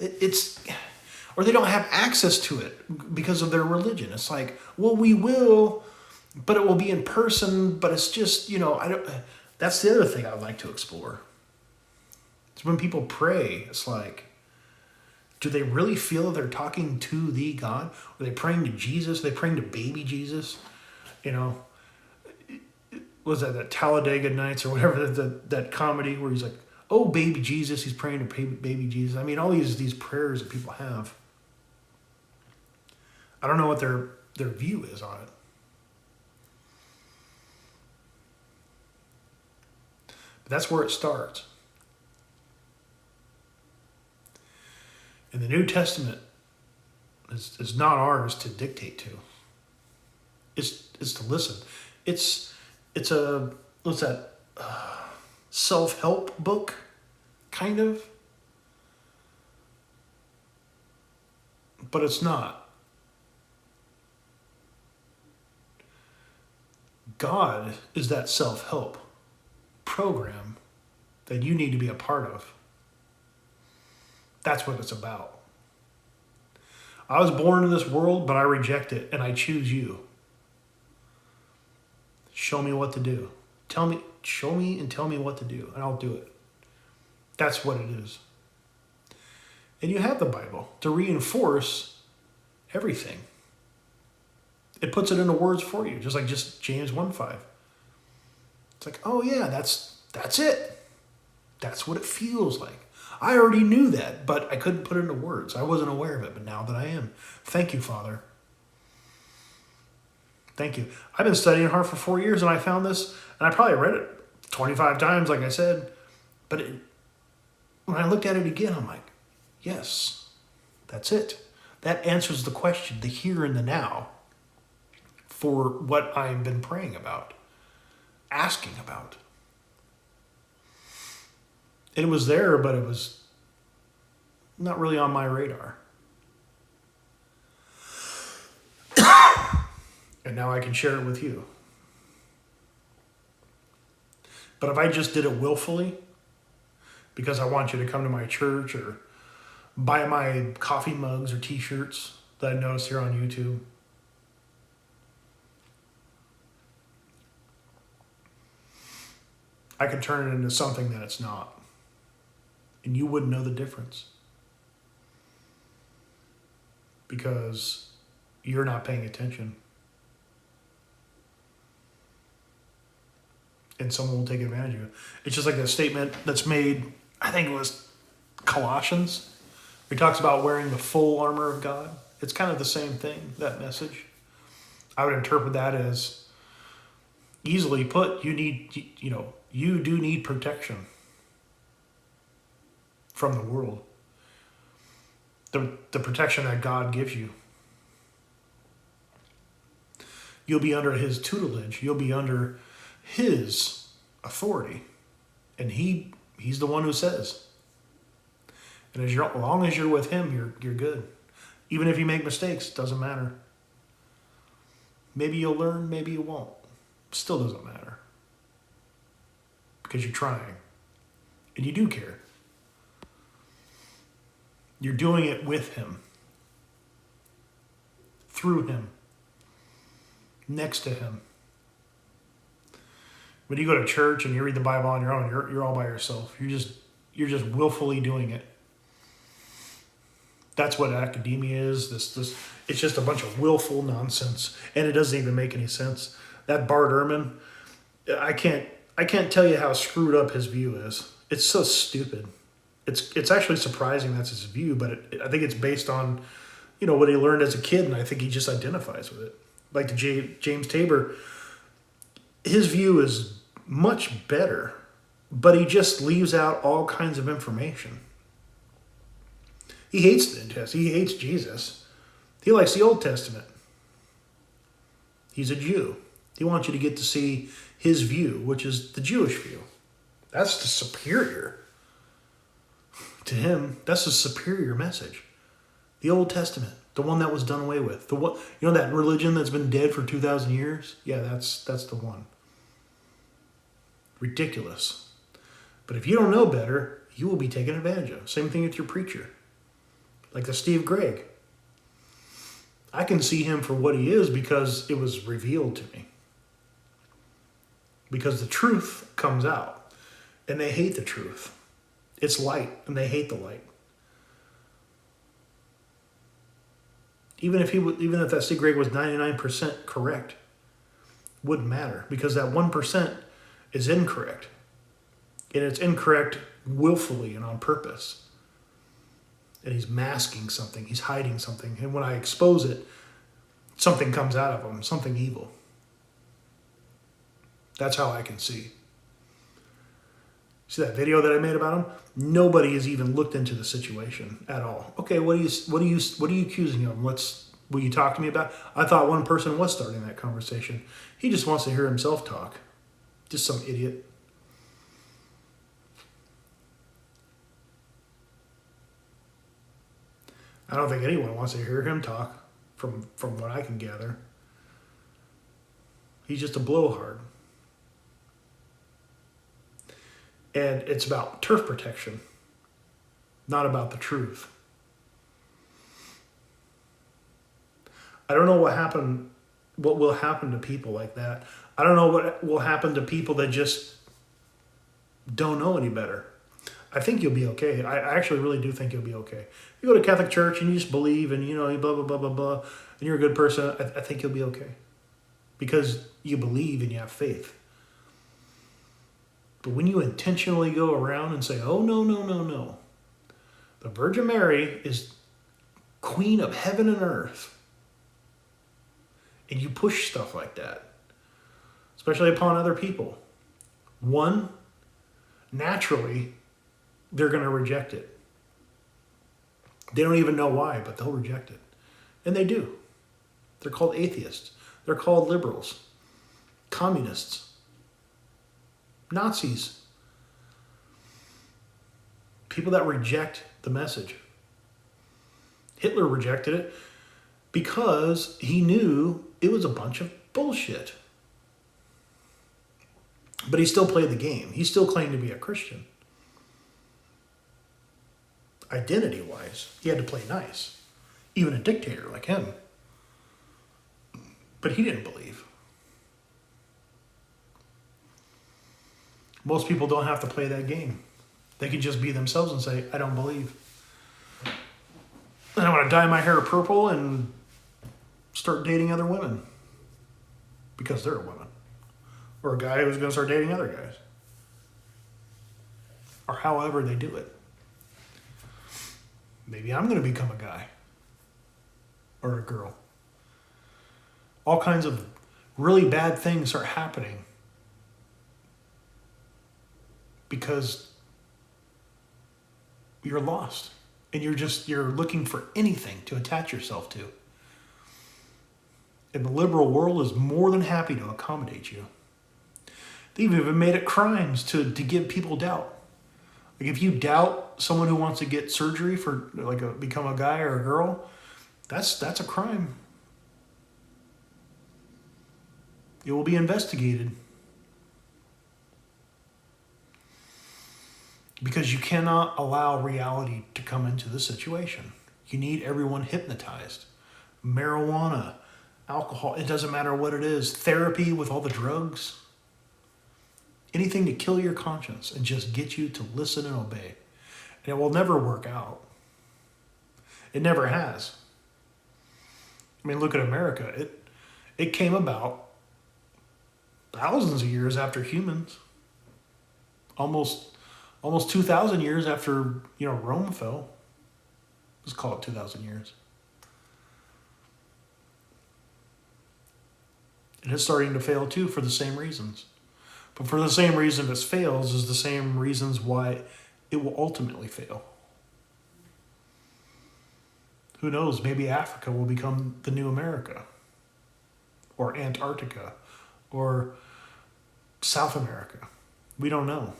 Or they don't have access to it because of their religion. It's like, well, we will, but it will be in person. But it's just, that's the other thing I'd like to explore. It's when people pray, it's like, do they really feel they're talking to the God? Are they praying to Jesus? Are they praying to baby Jesus? Was that Talladega Nights or whatever, that comedy where he's like, oh, baby Jesus, he's praying to baby Jesus. I mean, all these prayers that people have. I don't know what their view is on it. But that's where it starts. And the New Testament is not ours to dictate to. It's to listen. It's a, what's that, self-help book, kind of. But it's not. God is that self-help program that you need to be a part of. That's what it's about. I was born in this world, but I reject it, and I choose you. Show me what to do. Show me and tell me what to do, and I'll do it. That's what it is. And you have the Bible to reinforce everything. It puts it into words for you, just like James 1:5. It's like, oh yeah, that's it. That's what it feels like. I already knew that, but I couldn't put it into words. I wasn't aware of it, but now that I am. Thank you, Father. Thank you. I've been studying hard for 4 years, and I found this, and I probably read it 25 times, like I said. But when I looked at it again, I'm like, yes, that's it. That answers the question, the here and the now, for what I've been praying about, asking about. And it was there, but it was not really on my radar. And now I can share it with you. But if I just did it willfully, because I want you to come to my church or buy my coffee mugs or t-shirts that I noticed here on YouTube, I could turn it into something that it's not. And you wouldn't know the difference. Because you're not paying attention. And someone will take advantage of it. It's just like that statement that's made, I think it was Colossians. He talks about wearing the full armor of God. It's kind of the same thing, that message. I would interpret that as easily put, you do need protection from the world. The protection that God gives you. You'll be under his tutelage. You'll be under his authority. And he's the one who says. And as long as you're with him, you're good. Even if you make mistakes, doesn't matter. Maybe you'll learn, maybe you won't. Still doesn't matter. Because you're trying. And you do care. You're doing it with him. Through him. Next to him. When you go to church and you read the Bible on your own, you're all by yourself. You're just willfully doing it. That's what academia is. This it's just a bunch of willful nonsense, and it doesn't even make any sense. That Bart Ehrman, I can't tell you how screwed up his view is. It's so stupid. It's actually surprising that's his view, but I think it's based on, what he learned as a kid, and I think he just identifies with it. Like the James Tabor, his view is much better, but he just leaves out all kinds of information. He hates the New Testament. He hates Jesus. He likes the Old Testament. He's a Jew. He wants you to get to see his view, which is the Jewish view. That's the superior. To him, that's the superior message. The Old Testament, the one that was done away with. That religion that's been dead for 2,000 years? Yeah, that's the one. Ridiculous. But if you don't know better, you will be taken advantage of. Same thing with your preacher. Like the Steve Gregg. I can see him for what he is because it was revealed to me. Because the truth comes out. And they hate the truth. It's light, and they hate the light. Even if that Steve Gregg was 99% correct, wouldn't matter. Because that 1% is incorrect. And it's incorrect willfully and on purpose. And he's masking something. He's hiding something. And when I expose it, something comes out of him. Something evil. That's how I can see. See that video that I made about him? Nobody has even looked into the situation at all. Okay, what are you accusing him? Will you talk to me about? I thought one person was starting that conversation. He just wants to hear himself talk. Just some idiot. I don't think anyone wants to hear him talk, from what I can gather. He's just a blowhard. And it's about turf protection, not about the truth. I don't know what will happen to people like that. I don't know what will happen to people that just don't know any better. I think you'll be okay. I actually really do think you'll be okay. You go to Catholic church and you just believe and, blah, blah, blah, blah, blah, and you're a good person, I think you'll be okay. Because you believe and you have faith. But when you intentionally go around and say, oh, no, no, no, no. The Virgin Mary is Queen of heaven and earth. And you push stuff like that, especially upon other people. One, naturally, they're going to reject it. They don't even know why, but they'll reject it. And they do. They're called atheists. They're called liberals, communists, Nazis, people that reject the message. Hitler rejected it because he knew it was a bunch of bullshit. But he still played the game. He still claimed to be a Christian. Identity-wise, he had to play nice. Even a dictator like him. But he didn't believe. Most people don't have to play that game. They can just be themselves and say, I don't believe. And I want to dye my hair purple and start dating other women. Because they're a woman. Or a guy who's going to start dating other guys. Or however they do it. Maybe I'm going to become a guy. Or a girl. All kinds of really bad things are happening. Because you're lost. And you're looking for anything to attach yourself to. And the liberal world is more than happy to accommodate you. They've even made it crimes to give people doubt. Like if you doubt someone who wants to get surgery for become a guy or a girl, that's a crime. It will be investigated. Because you cannot allow reality to come into the situation. You need everyone hypnotized. Marijuana, alcohol, it doesn't matter what it is. Therapy with all the drugs. Anything to kill your conscience and just get you to listen and obey. And it will never work out. It never has. I mean, look at America. It came about thousands of years after humans. Almost 2,000 years after, Rome fell. Let's call it 2,000 years. And it's starting to fail too for the same reasons. But for the same reason it fails is the same reasons why it will ultimately fail. Who knows, maybe Africa will become the new America. Or Antarctica. Or South America. We don't know.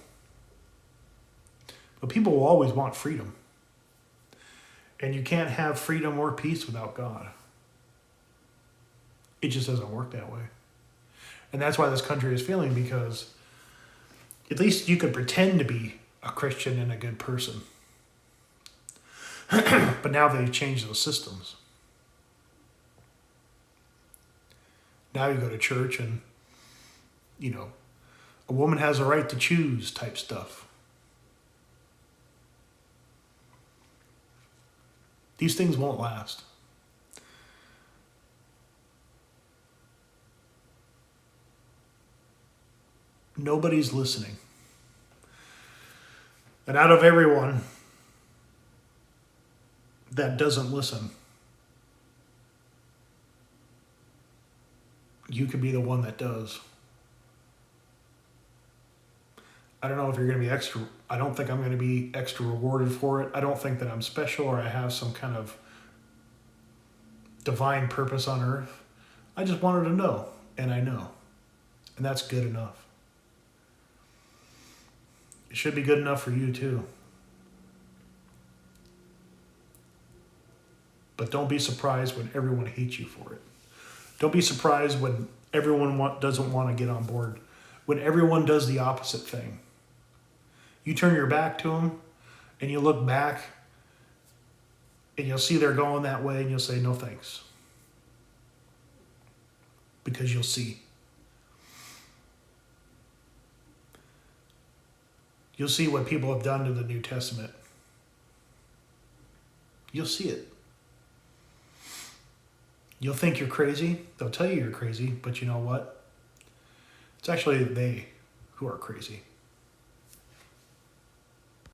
But people will always want freedom. And you can't have freedom or peace without God. It just doesn't work that way. And that's why this country is failing, because at least you could pretend to be a Christian and a good person. But now they've changed those systems. Now you go to church and, a woman has a right to choose type stuff. These things won't last. Nobody's listening. And out of everyone that doesn't listen, you could be the one that does. I don't know if you're going to be extra. I don't think I'm going to be extra rewarded for it. I don't think that I'm special or I have some kind of divine purpose on earth. I just wanted to know, and I know. And that's good enough. It should be good enough for you too. But don't be surprised when everyone hates you for it. Don't be surprised when everyone doesn't want to get on board. When everyone does the opposite thing. You turn your back to them and you look back and you'll see they're going that way and you'll say, no thanks. Because you'll see. You'll see what people have done to the New Testament. You'll see it. You'll think you're crazy. They'll tell you you're crazy, but you know what? It's actually they who are crazy.